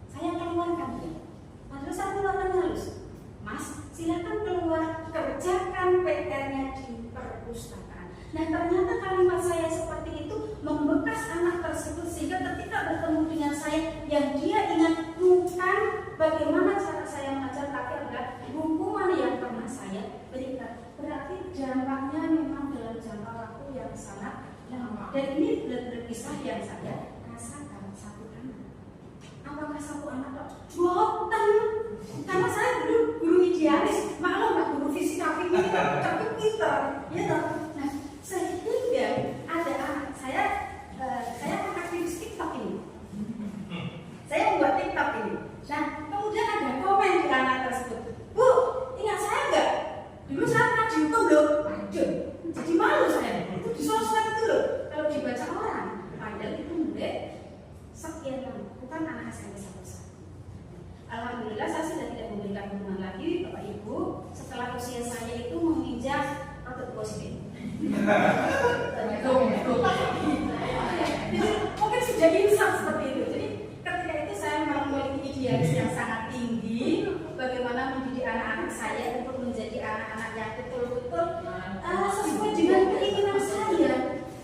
Saya keluarkan dia. Padahal saya keluarkan halus. Mas, silakan keluar, kerjakan PR-nya di perpustakaan. Nah, ternyata kalimat saya seperti itu membekas anak tersebut sehingga ketika bertemu dengan saya yang dia ingat bukan bagaimana cara saya mengajar, tapi adalah hukuman yang pernah saya berikan. Berarti dampaknya memang dalam jangka waktu yang sangat lama. Dan ini benar-benar kisah yang saya rasakan satu anak. Apakah satu anak kok? Boten. Karena saya dulu guru idealis, maklum lah guru fisika ini tapi pintar, ya toh. Nah, sehingga ada anak saya kan aktivis TikTok ini. Saya membuat TikTok ini. Nah, kemudian ada komen di anak tersebut. Bu, ingat saya enggak? Dulu saya pernah dihukum loh. Aduh, jadi malu saya. Itu di sosmed itu loh. Kalau dibaca orang, padahal itu murid sekian lama, bukan anak SMP 1. Alhamdulillah saya sudah tidak memberikan hukuman lagi Bapak Ibu setelah usia saya itu menginjak atau positif. Mungkin sudah insaf seperti itu. Jadi ketika itu saya memang memiliki idealis yang sangat tinggi bagaimana mendidik anak-anak saya untuk menjadi anak-anak yang betul-betul sesuai dengan keinginan saya.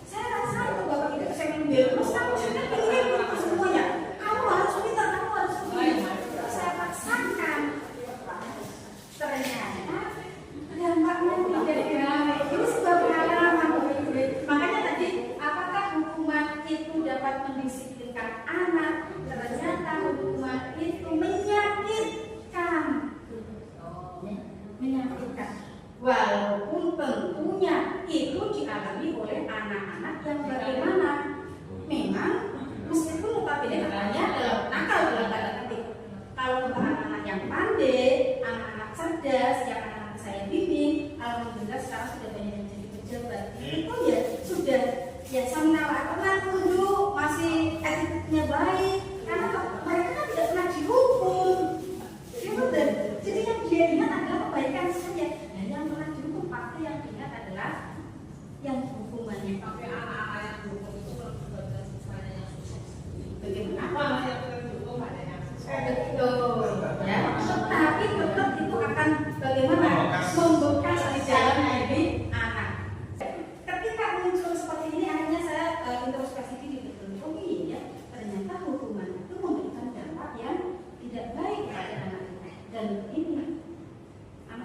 Saya rasa itu Bapak Ibu saya mengambil terus kamu sudah ingin semuanya. Kamu harus pintar, kamu harus begini. Saya paksakan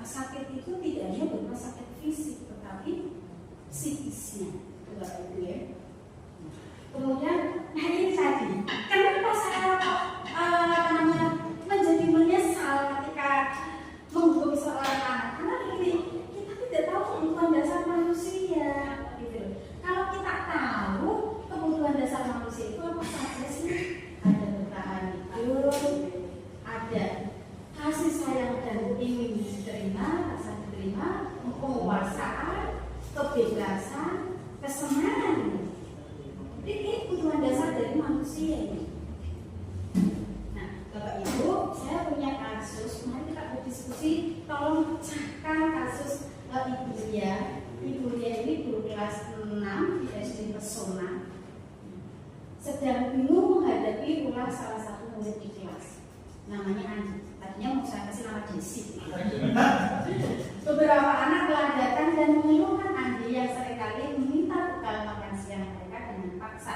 sakit itu tidak hanya berupa sakit fisik, tetapi psikisnya, Bapak Ibu ya. Kemudian, nah ini tadi, kenapa saya menjadi menyesal ketika menghukum seorang anak? Karena ini kita tidak tahu kebutuhan dasar manusia, gitu. Kalau kita tahu kebutuhan dasar manusia itu apa saja sih? Ada bertahan hidup, ada kasih sayang dan ingin diterima, rasa diterima, penguasaan, kebebasan, kesenangan. Ini kebutuhan dasar dari manusia ini. Nah, Bapak Ibu, saya punya kasus. Mari kita berdiskusi. Tolong pecahkan kasus Ibu Lia. Ibu Lia ini guru kelas 6 di SD Pesona. Sedang bingung menghadapi ulah salah satu murid di kelas. Namanya Andi. Tadinya mau saya kasih nama Desi. Beberapa anak meladakan dan mengeluhkan Andi yang seringkali meminta bekal makan siang mereka dengan paksa.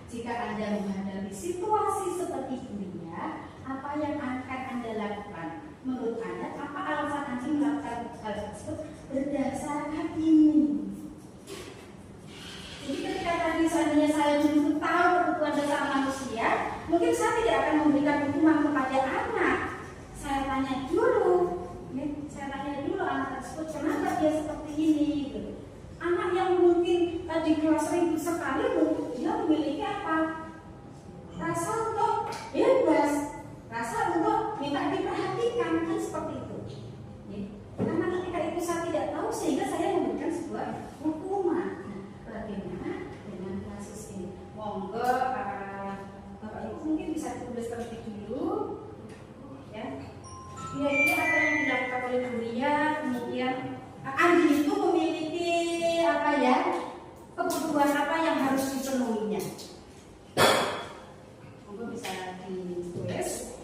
Jika Anda menghadapi situasi seperti ini, apa yang akan Anda lakukan? Menurut Anda, apa alasan Anda melakukan hal tersebut berdasarkan ini? Jadi ketika tadi seandainya saya belum tahu kebutuhan dasar manusia, mungkin saya tidak akan memberikan hukuman kepada anak. Saya tanya dulu anak tersebut kenapa dia seperti ini. Gitu. Anak yang mungkin di kelas 1000 sekali mungkin dia memiliki apa? Rasa untuk bebas, rasa untuk minta diperhatikan, kan seperti itu. Ya. Karena ketika itu saya tidak tahu sehingga saya memberikan sebuah hukuman. Nah, bagaimana dengan kasus ini? Monggo Bapak Ibu mungkin bisa tulis terlebih dulu, ya. Kira-kira apa yang dilakukan oleh Bu Lia, kemudian Andi itu memiliki apa ya, kebutuhan apa yang harus dipenuhinya. Monggo bisa ditulis.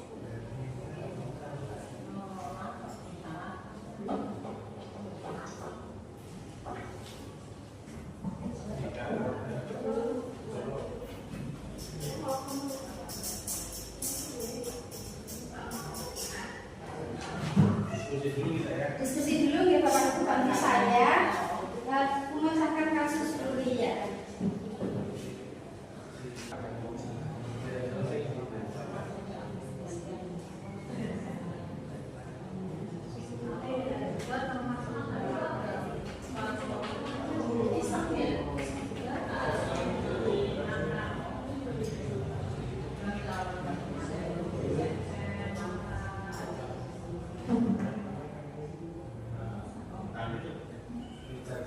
Diskusi dulu ya Bapak Ibu, bantu saya memecahkan kasus Bu Lia.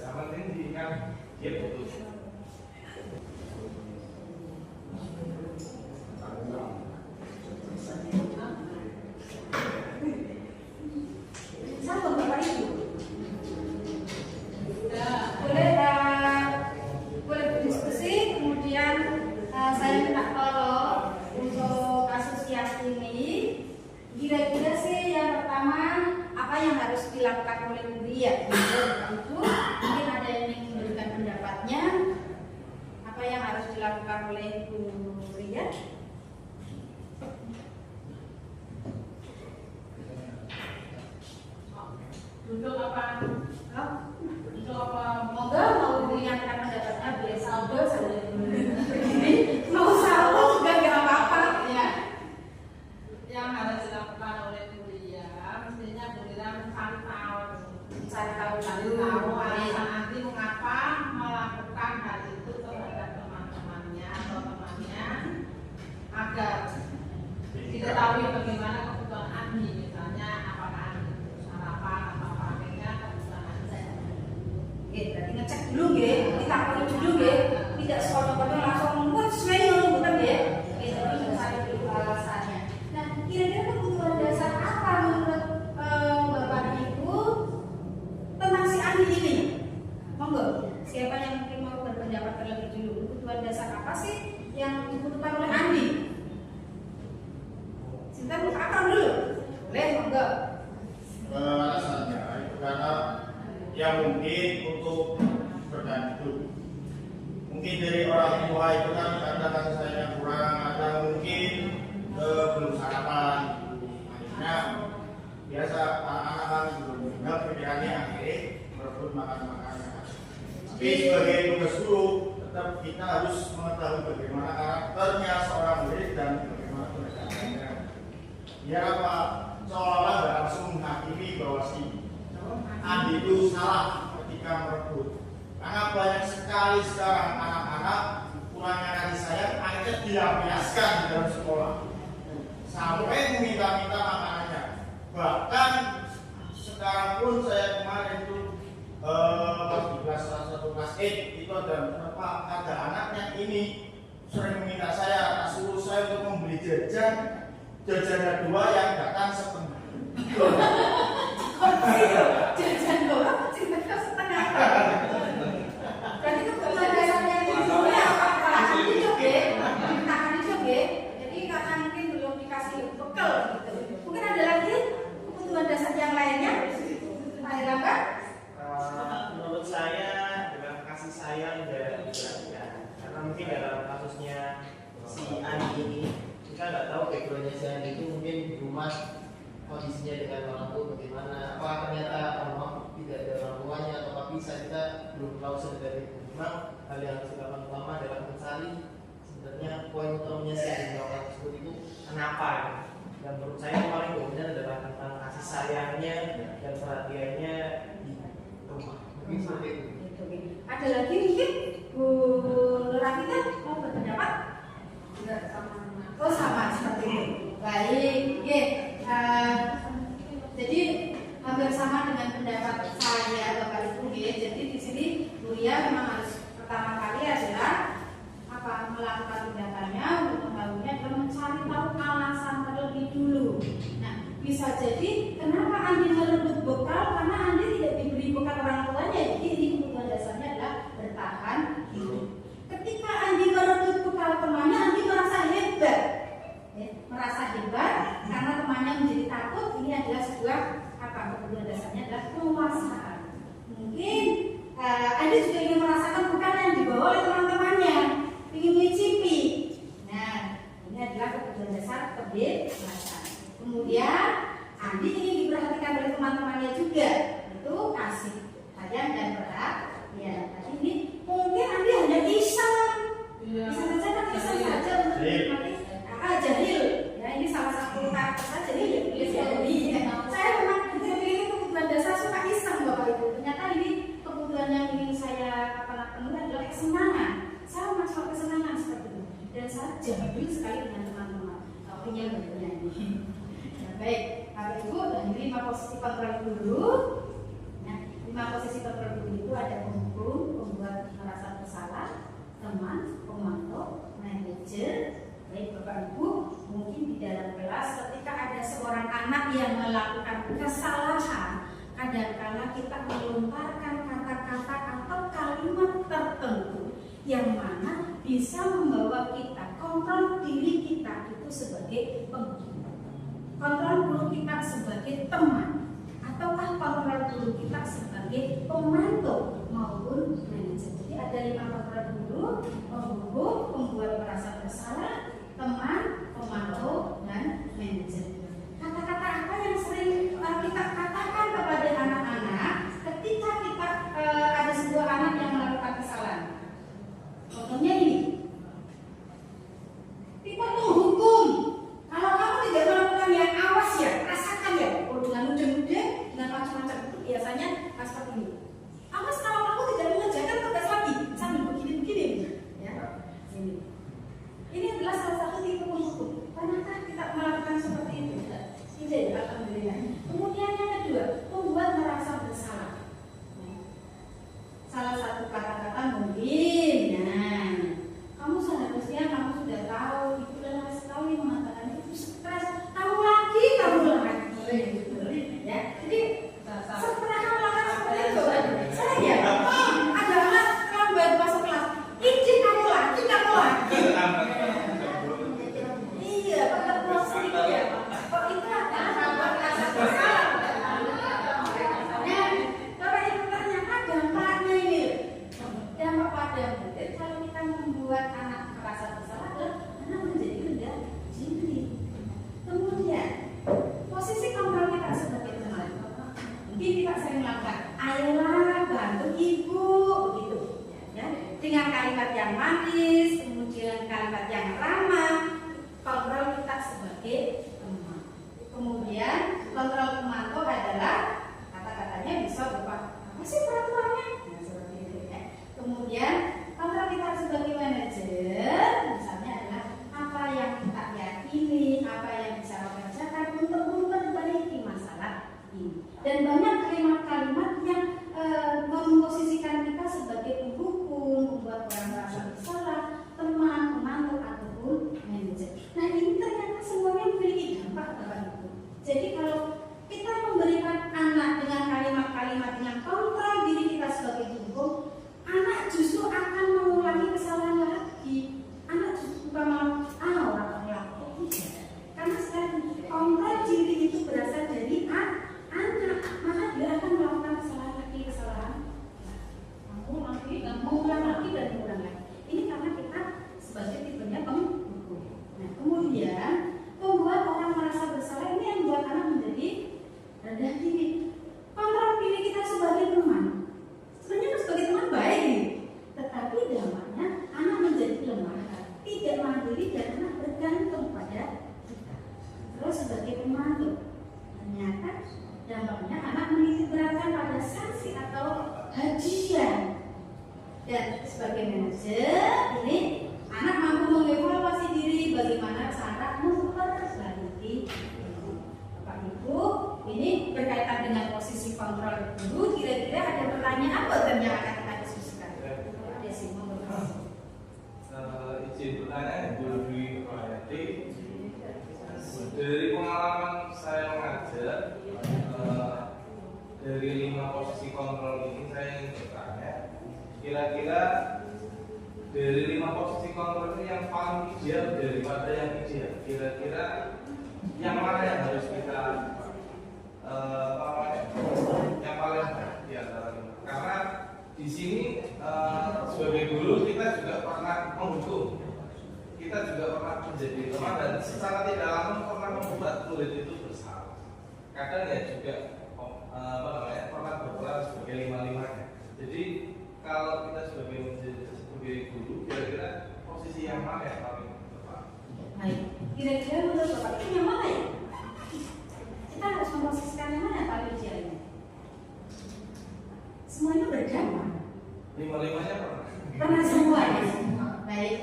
Sama ini kan dia putus. Sama Bapak Ibu. Boleh berdiskusi, kemudian saya minta tolong untuk kasus yang ini. Kira-kira sih yang pertama apa yang harus dilakukan oleh Bu Lia? Itu mungkin ada yang ingin memberikan pendapatnya. Apa yang harus dilakukan oleh Bu Lia? Duduk apa? Duduk apa? Monggo mau menyampaikan pendapatnya boleh saldo saja. Mau saldo juga nggak apa-apa. Ya. Yang harus dilakukan oleh Bu Lia, mestinya Bu Lia mencari tahu alasan Andi mengapa melakukan hal itu terhadap teman-temannya atau temannya agar diketahui bagaimana kebutuhan Andi, misalnya apakah Andi sarapan atau pakainya kebutuhan Andi. Oke, berarti ngecek dulu nggih, ditakoni dulu nggih. Tidak sekolah-kolah langsung wes sesuai bukan nggih. Oke, tapi mencari dulu alasannya. Nah, kira-kira kebutuhan dasar apa menurut Bapak Ibu tentang si Andi ini? Monggo, siapa yang mungkin mau berpendapat terlebih dulu? Kebutuhan dasar apa sih yang dibutuhkan oleh Andi? Sinta bukakan dulu. Boleh, monggo. Alasannya itu karena ya mungkin untuk bertahan hidup. Mungkin dari orang tua itu kan karena kasih sayang kurang, atau mungkin belum sarapan. Akhirnya biasa anak-anak belum makan-makannya. Tapi sebagai tugas guru, tetap kita harus mengetahui bagaimana karakternya seorang murid dan bagaimana pendekatannya. Biar apa? Seolah-olah nggak langsung menghakimi bahwa si Andi itu salah ketika merebut. Karena banyak sekali sekarang anak-anak kurangnya kasih sayang akhirnya dilampiaskan di dalam sekolah sampai meminta-minta makanannya. Bahkan sekarang pun saya kemarin itu pas di kelas salah satu kelas 8 itu ada anaknya ini sering meminta saya, suruh saya untuk membeli jajannya 2 yang datang setengah. Jajan doang, cinta setengah. Berarti kebutuhan dasarnya itu sebenarnya apa? Hidup ya, bertahan hidup ya. Jadi karena mungkin belum dikasih bekal gitu. Mungkin ada lagi kebutuhan dasar yang lainnya. Pak Herlambang? Menurut saya dengan kasih sayang dan perhatian, karena mungkin dalam kasusnya si Andi ini kita nggak tahu backgroundnya si Andi itu mungkin di rumah kondisinya dengan orang tua bagaimana, apakah ternyata memang tidak ada orang tuanya atau bisa, kita belum tahu sebenarnya itu. Memang hal yang harus dilakukan utama adalah mencari sebenarnya poin utamanya si Andi melakukan tersebut itu kenapa. Dan menurut saya yang paling dominan adalah tentang kasih sayangnya dan perhatiannya di rumah. Mungkin seperti itu. Ada lagi mungkin Bu Rakita mau berpendapat? Tidak sama. Oh sama seperti itu. Baik, oke. Jadi hampir sama dengan pendapat saya Bapak Ibu ya. Jadi di sini Buria memang harus pertama kali adalah melakukan tindakannya untuk mengetahuinya adalah mencari tahu alasan terlebih dulu. Nah, bisa jadi kenapa Andi merebut bekal karena Andi tidak diberi bekal orang tuanya. Jadi ini kebutuhan dasarnya adalah bertahan hidup. Ketika Andi merebut bekal temannya, Andi merasa hebat. Merasa hebat karena temannya menjadi takut. Ini adalah sebuah kebutuhan dasarnya adalah penguasaan. Mungkin Andi juga ingin merasakan bekal yang dibawa oleh teman-temannya, ingin mencicipi. Nah, ini adalah kebutuhan dasar kebebasan. Kemudian Andi ingin diperhatikan oleh teman-temannya juga, itu kasih sayang dan perhatian. Nah, ini mungkin Andi hanya iseng, bisa saja kan iseng saja untuk menikmati jahil. Ya, ini salah satu karakter saja nih. Saya memang ini kebutuhan dasar suka iseng Bapak Ibu. Ternyata ini kebutuhan yang ingin saya penuhi adalah kesenangan. Saya masuk kesenangan seperti itu. Dan saya jahil sekali dengan teman-teman. Punya bernyanyi. Baik, Bapak Ibu, dan ini 5 posisi kontrol guru. Nah, 5 posisi kontrol guru itu ada penghukum, pembuat merasa bersalah, teman, pemantau, manajer. Baik Bapak Ibu, mungkin di dalam kelas ketika ada seorang anak yang melakukan kesalahan, kadang-kala kita melontarkan kata-kata atau kalimat tertentu yang mana bisa membawa kita kontrol diri kita itu sebagai penghukum, kontrol diri kita sebagai teman, ataukah kontrol diri kita sebagai pemantau maupun manajer. Jadi ada 5 kontrol dulu: penghukum, pembuat merasa bersalah, teman, pemantau, dan manajer. Kata-kata apa yang sering kita katakan kepada anak-anak ketika kita ada sebuah anak yang melakukan kesalahan? Contohnya ini, kita menghukum. Kalau kamu tidak melakukan yang awas ya, rasakan ya. Dengan muda-muda, dengan macam-macam itu biasanya seperti ini. Awas kalau kamu tidak mengerjakan tugas lagi, sambil begini-begini, ya. Ini adalah salah satu tipe kalimat yang manis, kemudian kalimat yang ramah, kontrol kita sebagai teman. Kemudian kontrol teman itu adalah kata-katanya bisa berupa apa sih peraturannya? Nah, seperti itu ya. Kemudian kontrol kita sebagai manajer misalnya adalah apa yang kita yakini, apa yang bisa kita kerjakan untuk memperbaiki masalah ini. Dan banyak kalimat-kalimat yang memposisikan kita sebagai pendukung, membuat orang merasa bersalah, teman, pemantau ataupun manajer. Nah ini ternyata semuanya memiliki dampak Bapak Ibu. Jadi kalau kita memberikan anak dengan kalimat-kalimat yang kontrol diri kita sebagai pendukung, anak justru akan mengulangi kesalahan lagi. Anak justru bukan malah orang pelaku tidak. Karena sekarang kontrol diri itu berasal dari anak, maka dia akan melakukan kesalahan lagi. Mengulang lagi dan mengulang lagi. Ini karena kita sebagai tipenya pendukung. Nah, kemudian membuat orang merasa bersalah ini yang membuat anak menjadi rendah diri. Kontrol diri kita sebagai teman. Sebenarnya sebagai teman baik, tetapi dampaknya anak menjadi lemah, tidak mandiri dan anak bergantung pada kita. Terus sebagai pemantau, ternyata dampaknya anak menitik beratkan pada sanksi atau hadiah. Dan sebagai manajer ini anak mampu mengevaluasi diri bagaimana cara memperbaiki. Bapak Ibu, ini berkaitan dengan posisi kontrol dulu. Kira-kira ada pertanyaan buat yang akan kita diskusikan? Ada sih, izin bertanya Bu Dwi Rohayati. Dari pengalaman saya mengajar, dari 5 posisi kontrol ini saya ingin bertanya, kira-kira dari 5 posisi kontrol ini yang paling ideal daripada yang ideal, kira-kira yang mana yang harus kita yang paling di antara ini? Karena di sini sebagai guru kita juga pernah menghukum, kita juga pernah menjadi teman dan secara tidak langsung pernah membuat murid itu bersalah. Kadang ya juga pernah berperan sebagai 5-5-nya. Jadi kalau kita sebagai guru, kira-kira posisi yang mana yang paling tepat? Baik, kira-kira menurut Bapak itu yang mana ya? Kita harus memposisikan yang mana paling idealnya? Semuanya berdampak. 5-5-nya Pernah semua ya? Baik,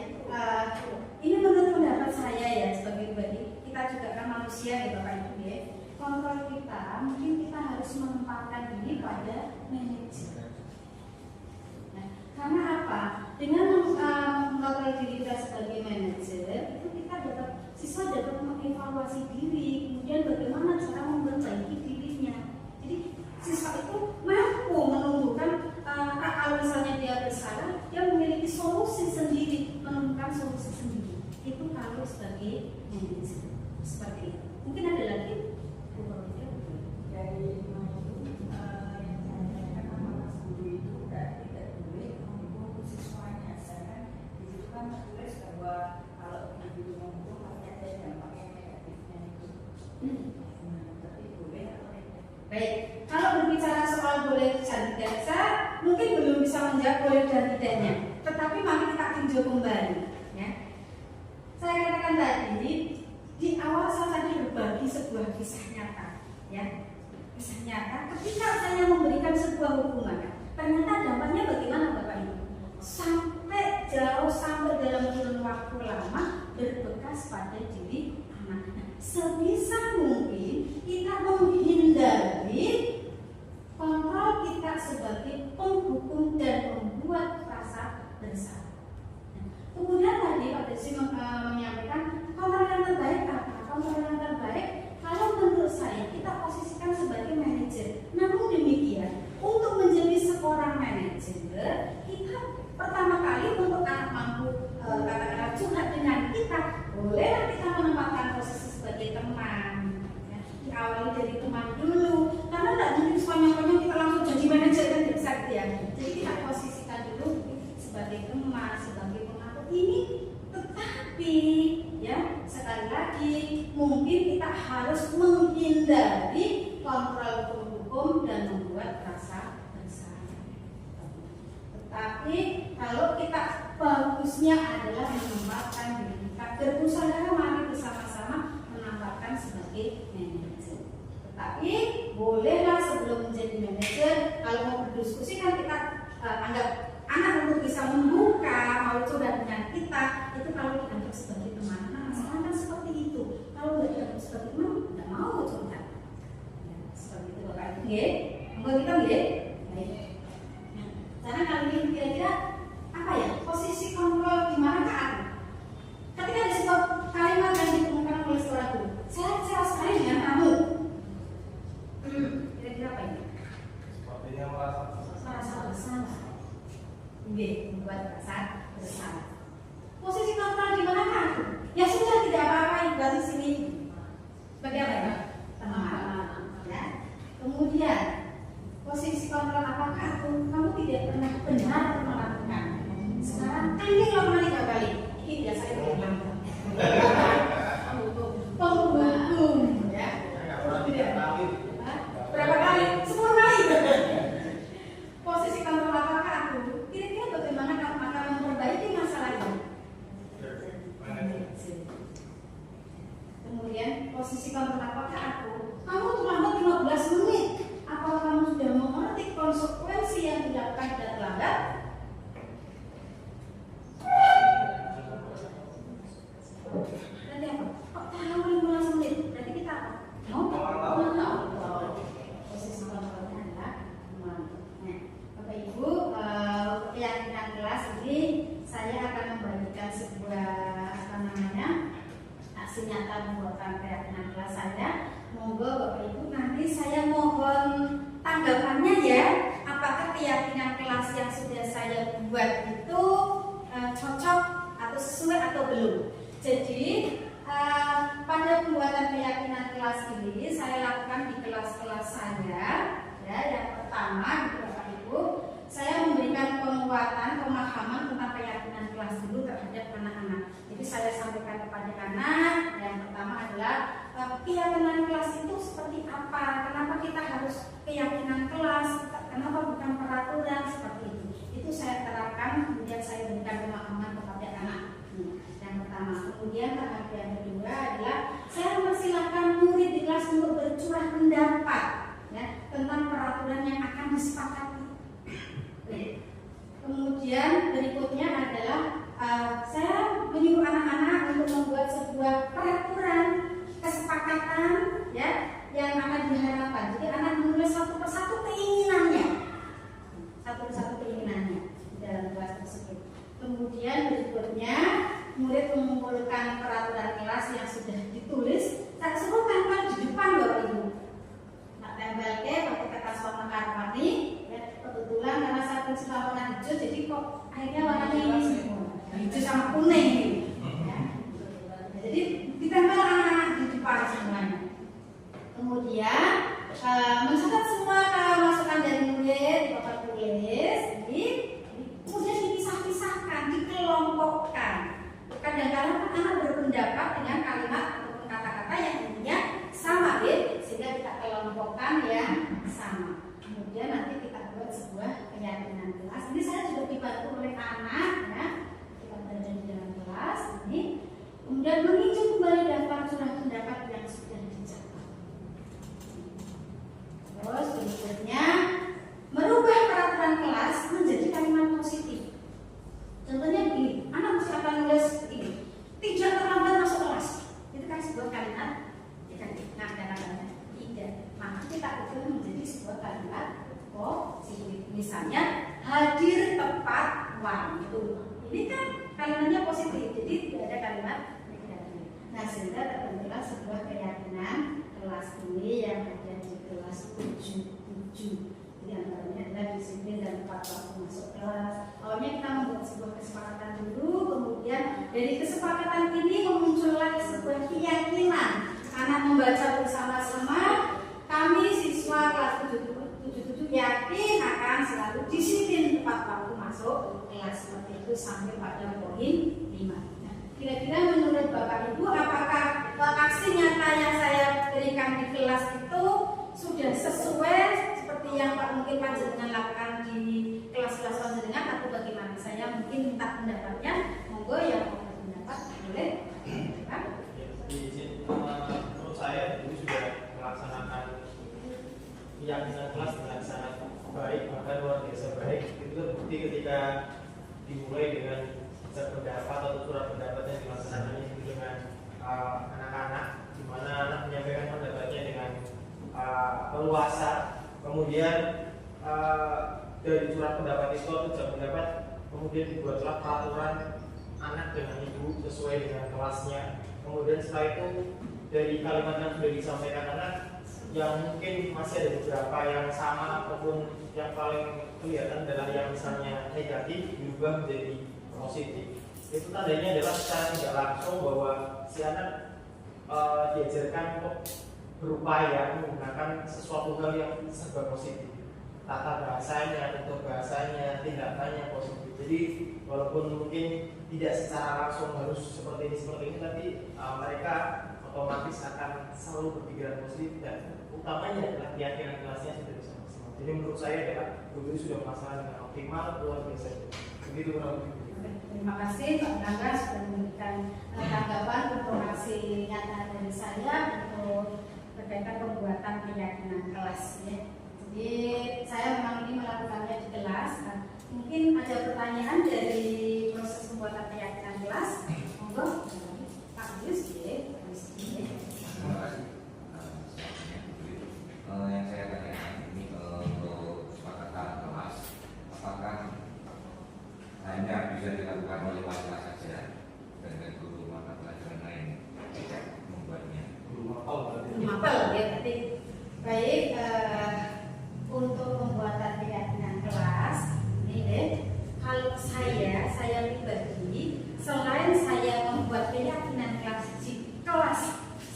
ini menurut pendapat saya ya sebagai pribadi, kita juga kan manusia ya Bapak Ibu ya. Kontrol kita, mungkin kita harus menempatkan diri pada manajer. Nah, karena apa? Dengan mengontrol diri kita sebagai manajer, itu kita dapat, siswa dapat mengevaluasi diri, kemudian bagaimana cara memperbaiki dirinya. Jadi siswa itu mampu menumbuhkan, kalau misalnya dia bersalah, dia memiliki solusi sendiri, menemukan solusi sendiri. Itu kalau sebagai manajer seperti itu. Mungkin ada lagi? Dari yang saya tanyakan Mas Guru itu tidak boleh menghukum siswanya, sedangkan di situ kan tertulis bahwa kalau guru menghukum pasti ada dampak yang negatifnya itu. Tapi boleh atau tidak? Baik, kalau berbicara soal boleh dan tidak, saya mungkin belum bisa menjawab boleh dan tidaknya. Tetapi mari kita tinjau kembali, ya. Saya katakan tadi di awal saya tadi berbagi sebuah kisah nyata, ya. Kisah nyata ketika saya memberikan sebuah hukuman, ternyata dampaknya bagaimana Bapak Ibu? Sampai jauh, sampai dalam kurun waktu lama berbekas pada diri anak. Sebisa mungkin kita menghindari kontrol kita sebagai penghukum dan membuat rasa bersalah. Kemudian tadi Pak Desi menyampaikan kontrol yang terbaik apa? Kontrol yang terbaik kalau menurut saya kita posisikan sebagai manajer. Namun demikian, untuk menjadi seorang manajer, kita pertama kali untuk anak mampu katakanlah curhat dengan kita, bolehlah kita menempatkan posisi sebagai teman. Ya, diawali dari teman dulu, karena tidak mungkin semuanya kita langsung jadi manajer kan bisa ya. Jadi kita posisikan dulu sebagai teman, sebagai pengatur ini. Tetapi ya sekali lagi mungkin kita harus menghindari kontrol hukum dan membuat rasa bersalah. Tetapi kalau kita manajer. Tetapi bolehlah sebelum menjadi manajer, kalau mau berdiskusi kan kita anggap anak untuk bisa membuka mau curhat dengan kita itu kalau dianggap sebagai teman. Nah, sekarang kan seperti itu. Kalau nggak dianggap sebagai teman, nggak mau curhat. Ya, seperti itu Bapak Ibu. Monggo kita nggih. Baik. Nah, cara kali ini kira-kira apa ya? Posisi kontrol di mana Kak? Ketika ada sebuah kalimat yang ditemukan oleh seorang guru, saya sekali dengan kamu. Kira-kira apa ini? Sepertinya merasa Bersalah. Membuat perasaan bersalah. Posisi kontrol di mana Kak? Ya sudah, tidak apa-apa, berarti sini. Sebagai apa ya? Teman. Ya. Kemudian posisi kontrol apakah kamu tidak pernah benar melakukan? Sekarang ini lama 3 kali. Ini biasa itu penghukum, ya. Berapa kali? 10 kali. Posisi kontrol apakah aku? Kira-kira bagaimana kamu akan memperbaiki masalah ini? Kemudian posisi kontrol apakah aku? Kamu terlambat 15 menit. Apakah kamu sudah mengerti konsekuensi yang dilakukan dan terlambat? Berarti apa? Kok tahu 15 menit? Berarti kita apa? Posisi kontrolnya adalah mengantuk. Nah, Bapak Ibu, keyakinan kelas ini saya akan membagikan sebuah aksi nyata pembuatan keyakinan kelas saya. Monggo Bapak Ibu, nanti saya mohon tanggapannya ya. Apakah keyakinan kelas yang sudah saya buat itu cocok atau sesuai atau belum? Jadi pada pembuatan keyakinan kelas ini saya lakukan di kelas-kelas saya. Ya, yang pertama gitu Bapak Ibu, saya memberikan penguatan pemahaman tentang keyakinan kelas dulu terhadap anak-anak. Jadi saya sampaikan kepada anak. Yang pertama adalah keyakinan kelas itu seperti apa? Kenapa kita harus keyakinan kelas? Kenapa bukan peraturan seperti itu? Itu saya terapkan. Kemudian saya berikan pemahaman kepada anak. Yang pertama. Kemudian tahap yang kedua adalah saya mempersilahkan murid di kelas untuk bercurah pendapat ya, tentang peraturan yang akan disepakati. Kemudian berikutnya adalah saya menyuruh anak-anak untuk membuat sebuah peraturan kesepakatan ya yang akan diharapkan. Jadi anak menulis satu persatu keinginannya, dalam kelas tersebut. Kemudian berikutnya murid mengumpulkan peraturan kelas yang sudah ditulis. Saya suruh tempel di depan Bapak Ibu. Nah, tempel pakai kertas warna karmani. Ya, kebetulan karena saya prinsipal warna hijau, jadi kok akhirnya warnanya ini semua hijau sama kuning ini. Ya. Jadi ditempel anak-anak di depan semuanya. Kemudian mencatat semua masukan dari murid di papan tulis. Kemudian dipisah-pisahkan, dikelompokkan. Kadang-kadang anak berpendapat dengan kalimat ataupun kata-kata yang intinya sama, sehingga kita kelompokkan yang sama. Kemudian nanti kita buat sebuah keyakinan kelas. Ini saya juga dibantu oleh anak, ya. Kita berada di dalam kelas ini. Kemudian menginjau kembali daftar surat pendapat yang sudah dicatat. Terus berikutnya merubah peraturan kelas menjadi kalimat positif. Contohnya begini, anak mesti akan nulis ini, tidak terlambat masuk kelas. Itu kan sebuah kalimat, ya kan? Nah, kata-katanya tidak. Maka kita ubah menjadi sebuah kalimat positif. Misalnya hadir tepat waktu. Ini kan kalimatnya positif, jadi tidak ada kalimat negatif. Nah, sehingga terbentuklah sebuah keyakinan kelas ini yang ada di kelas 7. Di antaranya adalah disiplin dan tepat waktu masuk kelas. Awalnya kita membuat sebuah kesepakatan dulu, kemudian dari kesepakatan ini memuncullah sebuah keyakinan. Anak membaca bersama-sama, kami siswa kelas 77 yakin akan selalu disiplin tepat waktu masuk kelas. Seperti itu sampai pada poin 5. Nah, kira-kira menurut Bapak Ibu, apakah aksi nyata yang saya berikan di kelas itu sudah sesuai seperti yang mungkin Panjenengan lakukan di kelas-kelas Panjenengan atau bagaimana? Saya mungkin minta pendapatnya. Monggo yang mau berpendapat boleh. Menurut saya ini sudah keyakinan kelas dengan sangat baik, bahkan luar biasa baik. Itu terbukti ketika dimulai dengan pendapat atau surat pendapat yang dilaksanakannya itu dengan anak-anak, di mana anak menyampaikan pendapatnya dengan leluasa. Kemudian dari surat pendapat itu atau jawab pendapat, kemudian dibuatlah peraturan anak dengan ibu sesuai dengan kelasnya. Kemudian setelah itu dari kalimat yang sudah disampaikan anak, yang mungkin masih ada beberapa yang sama ataupun yang paling kelihatan adalah yang misalnya negatif berubah menjadi positif. Itu tandanya adalah secara tidak langsung bahwa si anak diajarkan untuk berupaya menggunakan sesuatu hal yang serba positif. Tata bahasanya, bentuk bahasanya, tindakannya positif. Jadi walaupun mungkin tidak secara langsung harus seperti ini, tapi mereka otomatis akan selalu berpikiran positif dan utamanya adalah keyakinan kelasnya sudah bisa maksimal. Jadi menurut saya adalah guru sudah melaksanakan dengan optimal, luar biasa. Begitu kurang lebih. Terima kasih Pak Nangga sudah memberikan tanggapan informasi nyata dari saya untuk berkaitan pembuatan keyakinan kelas ya. Jadi saya memang ini melakukannya di kelas. Mungkin ada pertanyaan dari proses pembuatan keyakinan kelas. Monggo Pak Yus ya. Terima kasih. Yang saya tanyakan ini untuk kesepakatan kelas, apakah hanya bisa dilakukan oleh wali kelas saja dan guru mata pelajaran lain tidak membuatnya? Mapel ya, berarti baik untuk pembuatan keyakinan kelas ini kalau saya pribadi selain saya membuat keyakinan kelas di kelas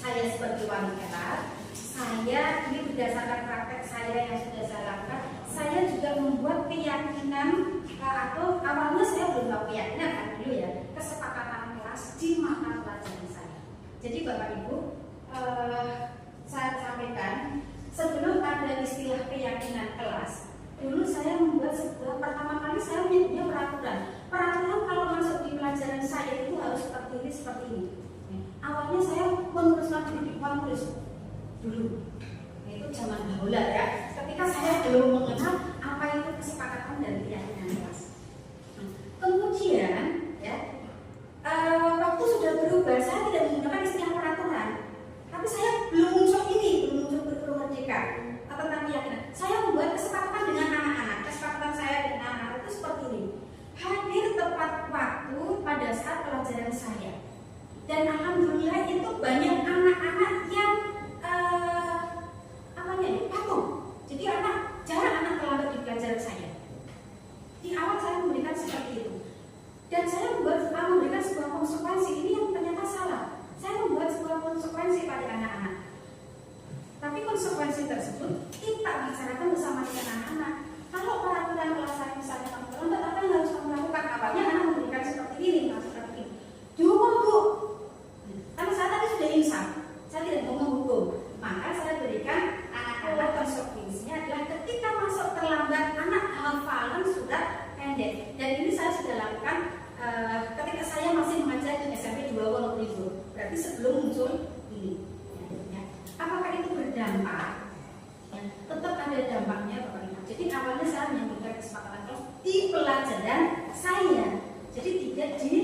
saya sebagai wali kelas, saya ini berdasarkan praktek saya yang sudah saya lakukan, saya juga membuat keyakinan atau awalnya saya belum tahu keyakinan kan dulu ya, kesepakatan kelas di mata pelajaran saya. Jadi Bapak Ibu, saya sampaikan sebelum ada istilah keyakinan kelas, dulu saya membuat sebuah, pertama kali saya menyebutnya peraturan. Peraturan kalau masuk di pelajaran saya itu harus seperti ini. Awalnya saya menuliskan di depan tulis dulu, itu zaman dahulu ya. Ketika saya belum mengenal apa itu kesepakatan dan keyakinan kelas. Kemudian ya, waktu sudah berubah, saya tidak menggunakan istilah peraturan, tapi saya belum muncul kurikulum merdeka atau tentang keyakinan. Saya membuat kesepakatan dengan anak-anak. Kesepakatan saya dengan anak-anak itu seperti ini: hadir tepat waktu pada saat pelajaran saya. Dan alhamdulillah itu banyak anak-anak yang patuh. Jadi jarang anak terlambat di pelajaran saya. Di awal saya memberikan seperti itu. Dan saya memberikan sebuah konsekuensi. Ini yang ternyata salah. Saya membuat sebuah konsekuensi pada anak-anak. Tapi konsekuensi tersebut kita bicarakan bersama dengan anak-anak. Kalau peraturan kelas saya misalnya kamu terlambat, apa yang harus kamu lakukan? Awalnya anak memberikan seperti ini, seperti ini. Dihukum Bu. Karena saya tadi sudah insaf, saya tidak mau menghukum. Maka saya berikan anak-anak konsekuensinya adalah ketika masuk terlambat, anak hafalan surat pendek. Dan ini saya sudah lakukan ketika saya masih mengajar di SMP di bawah libur. Berarti sebelum muncul ini. Apakah itu berdampak? Ya, tetap ada dampaknya Bapak Ibu. Jadi awalnya saya menyebutkan kesepakatan kelas di pelajaran saya. Jadi tidak di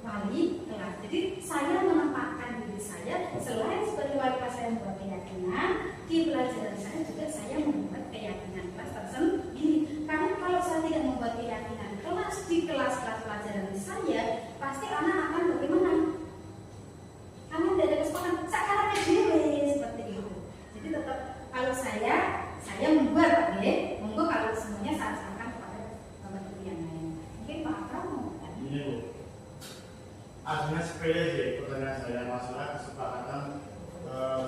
wali kelas. Jadi saya menempatkan diri saya selain sebagai wali kelas saya membuat keyakinan, di pelajaran saya juga saya membuat keyakinan kelas tersendiri. Karena kalau saya tidak membuat keyakinan kelas di kelas-kelas pelajaran saya, pasti anak akan bagaimana? Karena tidak ada kesepakatan. Sekarang seperti itu. Jadi tetap kalau saya membuat Pak D, monggo kalau semuanya saya sampaikan kepada teman-teman yang lain. Mungkin Pak Akram mau bertanya. Ini Bu, aslinya sepele sih pertanyaan saya masalah kesepakatan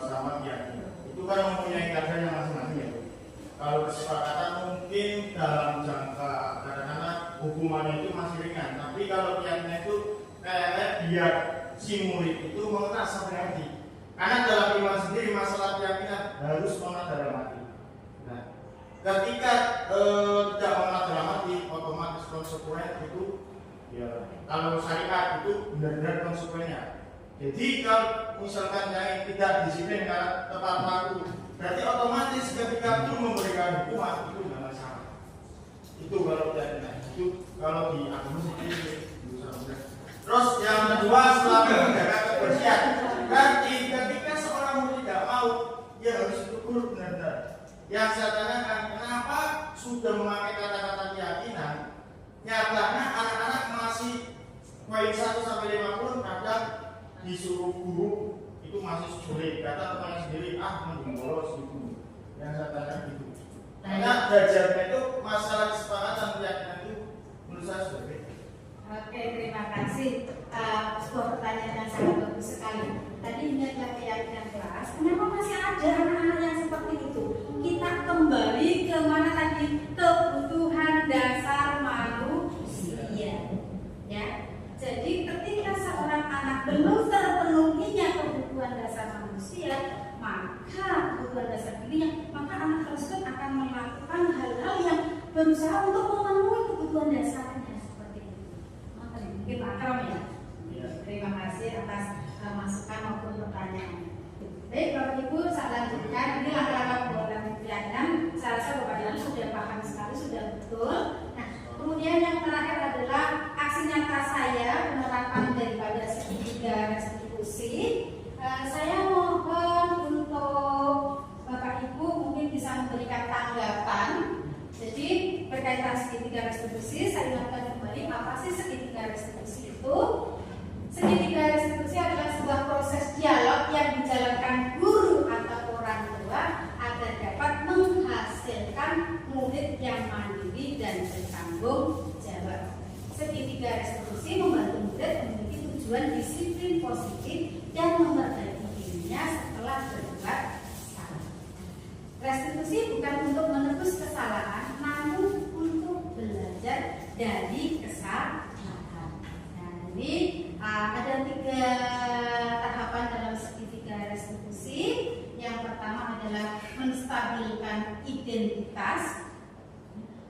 sama keyakinan. Itu kan mempunyai kadarnya masing-masing ya Bu. Kalau kesepakatan mungkin dalam jangka kadang-kadang hukumannya itu masih ringan, tapi kalau keyakinan itu kayaknya biar si murid itu mengenal sampai hati. Karena dalam iman sendiri masalah keyakinan harus mengenal dalam hati. Nah, ketika tidak mengenal dalam hati, otomatis konsekuensi itu ya kalau syariat itu benar-benar konsekuensinya. Jadi kalau misalkan yang tidak disiplin tepat waktu, berarti otomatis ketika hukuman itu nggak masalah. Itu kalau itu kalau di agama seperti itu. Terus yang kedua, selama menjaga kebersihan, berarti ketika seorang murid tidak mau, dia harus tegur benar-benar. Yang saya tanyakan, kenapa sudah memakai kata-kata keyakinan, nyatanya anak-anak masih poin 1 sampai 50 kadang disuruh guru itu masih sulit, kata temannya sendiri mending bolos gitu. Yang saya tanyakan gitu. Karena belajarnya itu masalah kesepakatan keyakinan itu menurut saya sudah beda. Oke, terima kasih. Sebuah pertanyaan yang sangat bagus sekali. Tadi ini adalah keyakinan kelas. Kenapa masih ada anak-anak yang seperti itu? Kita kembali ke mana tadi? Kebutuhan dasar manusia. Ya. Jadi ketika seorang anak belum terpenuhinya kebutuhan dasar manusia, maka kebutuhan dasar dirinya, maka anak tersebut akan melakukan hal-hal yang berusaha untuk memenuhi kebutuhan dasarnya seperti itu. Mungkin Pak Akram ya. Terima kasih atas masukan maupun pertanyaannya. Baik Bapak Ibu, saya lanjutkan. Ini langkah-langkah pembuatan keyakinan. Saya rasa Bapak Ibu sudah paham sekali, sudah betul. Nah, kemudian yang terakhir adalah aksi nyata saya penerapan daripada segitiga restitusi. Saya mohon untuk Bapak Ibu mungkin bisa memberikan tanggapan. Jadi berkaitan segitiga restitusi, saya ingatkan kembali apa sih segitiga restitusi itu? Segitiga restitusi adalah sebuah proses dialog yang dijalankan guru atau orang tua agar dapat menghasilkan murid yang mandiri dan bertanggung jawab. Segitiga restitusi membantu murid memiliki tujuan disiplin positif dan memperbaiki dirinya setelah berbuat salah. Restitusi bukan untuk menebus kesalahan, namun untuk belajar dari kesalahan. Nah, ini ada 3 tahapan dalam segitiga restitusi. Yang pertama adalah menstabilkan identitas.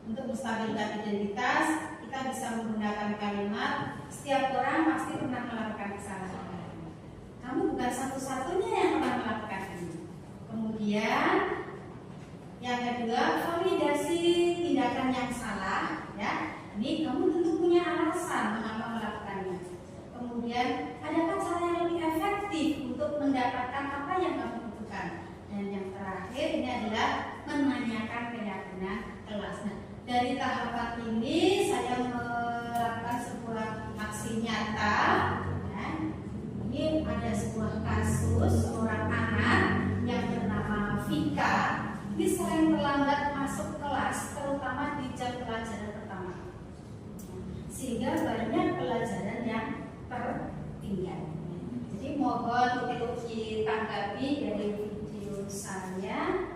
Untuk menstabilkan identitas, kita bisa menggunakan kalimat setiap orang pasti pernah melakukan kesalahan. Kamu bukan satu-satunya yang pernah melakukan ini. Kemudian yang kedua, validasi tindakan yang salah. Ya, ini kamu tentu punya alasan mengapa melakukannya. Kemudian, adakah cara yang lebih efektif untuk mendapatkan apa yang kamu butuhkan? Dan yang terakhir ini adalah menanyakan keyakinan kelas. Nah, dari tahapan ini saya melakukan sebuah aksi nyata. Ya. Ini ada sebuah kasus seorang anak yang bernama Vika. Ini sering terlambat masuk kelas, terutama di jam pelajaran pertama, sehingga banyak pelajaran yang tertinggal. Jadi mohon untuk ditanggapi dari video saya.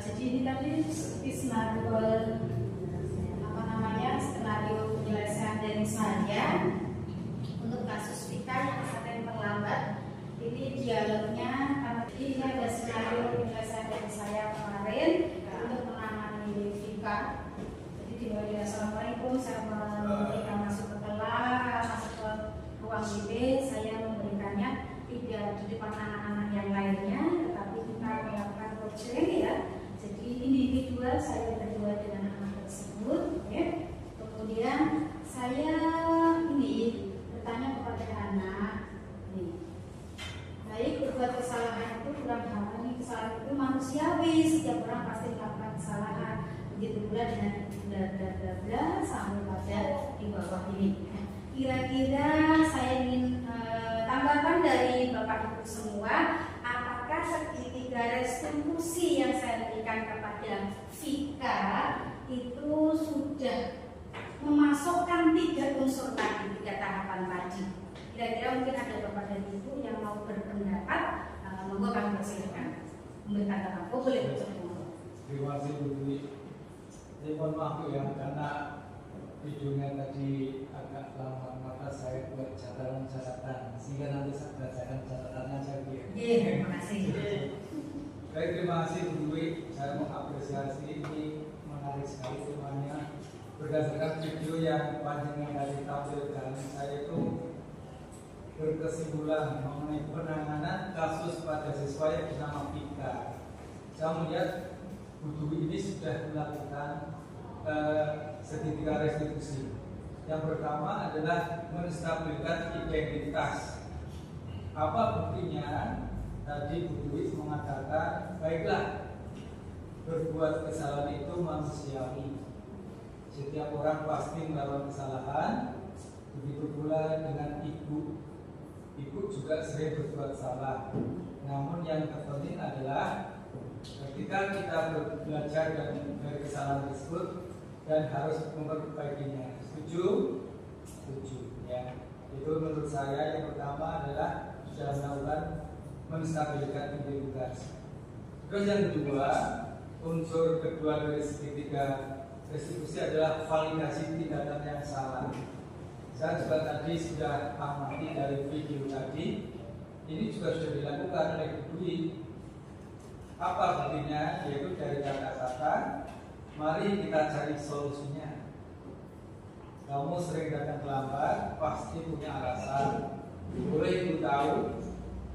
Jadi ini tadi skenario skenario penyelesaian dari saya untuk kasus Vika yang sebelum saya memberikan masuk ke kelas, masuk ke ruang meeting, saya memberikannya tidak di depan anak-anak yang lainnya, tetapi kita melakukan coaching ya. Jadi individual saya berdua dengan anak tersebut, ya. Kemudian saya ini bertanya kepada anak, nih, baik berbuat kesalahan itu kurang hal ini, kesalahan itu manusiawi, setiap orang pasti melakukan kesalahan. Begitu pula dengan bla bla bla bla sampai pada di bawah ini. Kira-kira saya ingin tanggapan dari Bapak Ibu semua, apakah segitiga restitusi yang saya berikan kepada Vika itu sudah memasukkan 3 unsur tadi, 3 tahapan tadi? Kira-kira mungkin ada Bapak dan Ibu yang mau berpendapat, monggo kami persilakan memberikan tanggapan. Oh, boleh berbicara. Terima kasih Bu Dwi. Saya mohon maaf ya karena videonya tadi agak lama, maka saya buat catatan sehingga nanti saya bacakan catatannya saja. Iya, terima kasih. Baik, terima kasih Bu Dwi. Saya mengapresiasi ini menarik sekali semuanya. Berdasarkan video yang panjang yang tadi tampilkan, saya itu berkesimpulan mengenai penanganan kasus pada siswa yang bernama Vika. Saya melihat Bu Dwi ini sudah melakukan segitiga restitusi. Yang pertama adalah menstabilkan identitas. Apa buktinya? Tadi Bu Dwi mengatakan, baiklah, berbuat kesalahan itu manusiawi. Setiap orang pasti melakukan kesalahan. Begitu pula dengan ibu. Ibu juga sering berbuat salah. Namun yang terpenting adalah ketika kita belajar dari kesalahan tersebut dan harus memperbaikinya. Setuju? Setuju. Ya. Itu menurut saya yang pertama adalah sudah melakukan menstabilkan identitas. Terus yang kedua, unsur kedua dari segitiga restitusi adalah validasi tindakan yang salah. Saya juga tadi sudah amati dari video tadi, ini juga sudah dilakukan oleh Bu Dwi. Apa buktinya? Yaitu dari kata-kata, mari kita cari solusinya. Kamu sering datang terlambat, pasti punya alasan. Boleh Ibu tahu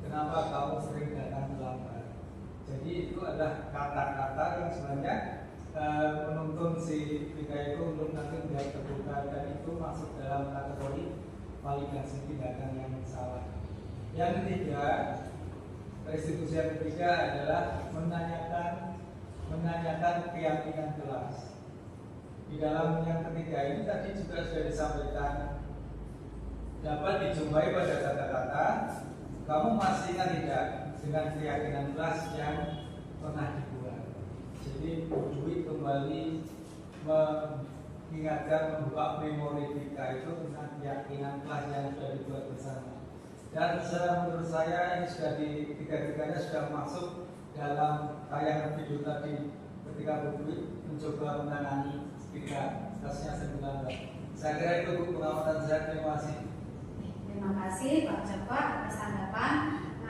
kenapa kamu sering datang terlambat. Jadi itu adalah kata-kata yang sebenarnya menuntun si Vika itu untuk nanti tidak terbuka, dan itu masuk dalam kategori validasi tindakan yang salah. Yang ketiga, restitusi yang ketiga adalah menanyakan keyakinan kelas. Di dalam yang ketiga ini tadi juga sudah disampaikan, dapat dijumpai pada kata-kata, kamu masih ingat tidak dengan keyakinan kelas yang pernah dibuat. Jadi Bu Dwi kembali mengingatkan, membuka memori Vika itu tentang keyakinan kelas yang sudah dibuat bersama. Dan menurut saya ini sudah tiga-tiganya sudah masuk dalam tayangan video tadi ketika Bu Dwi mencoba menangani Vika kasusnya 19. Saya kira itu Bu pengamatan saya. Terima kasih. Terima kasih Pak Joko atas tanggapan.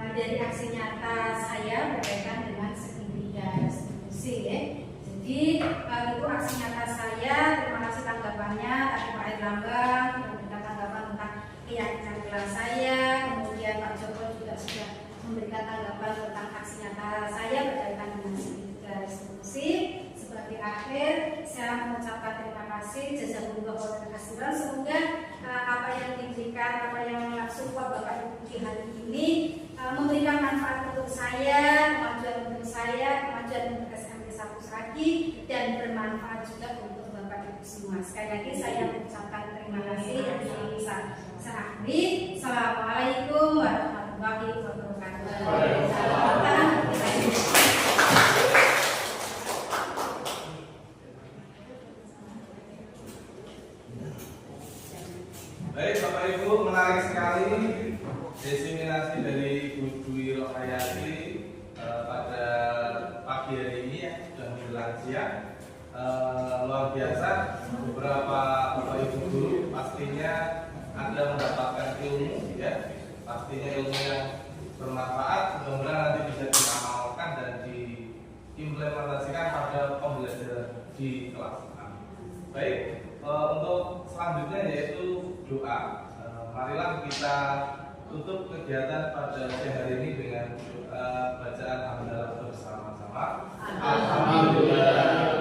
Dari aksi nyata saya berkaitan dengan segitiga restitusi ya. Jadi itu aksi nyata saya. Terima kasih tanggapannya. Tadi Pak Erlambang memberikan tanggapan tentang keyakinan kelas saya. Kemudian Pak Joko juga sudah memberikan tanggapan tentang aksi nyata saya berkaitan dengan segitiga restitusi. Sebagai akhir, saya mengucapkan terima kasih jazakumullah khairan. Semoga apa yang diberikan, apa yang support Bapak Ibu di hari ini memberikan manfaat untuk saya, kemajuan untuk saya, kemajuan untuk SMP 1 Sragi, dan bermanfaat juga untuk Bapak Ibu semua. Sekali lagi saya mengucapkan terima kasih dan saya akhiri. Assalamualaikum warahmatullahi wabarakatuh. Baik Bapak Ibu, menarik sekali diseminasi dari Bu Dwi Rohayati pada pagi hari ini ya, sudah menjelang siang. Luar biasa, beberapa Bapak Ibu guru pastinya Anda mendapatkan ilmu ya, pastinya ilmu yang bermanfaat, mudah-mudahan nanti bisa diamalkan dan diimplementasikan pada pembelajaran di kelas. Baik, Untuk selanjutnya yaitu doa. Marilah kita tutup kegiatan pada siang hari ini dengan doa bacaan hamdalah bersama-sama. Alhamdulillah.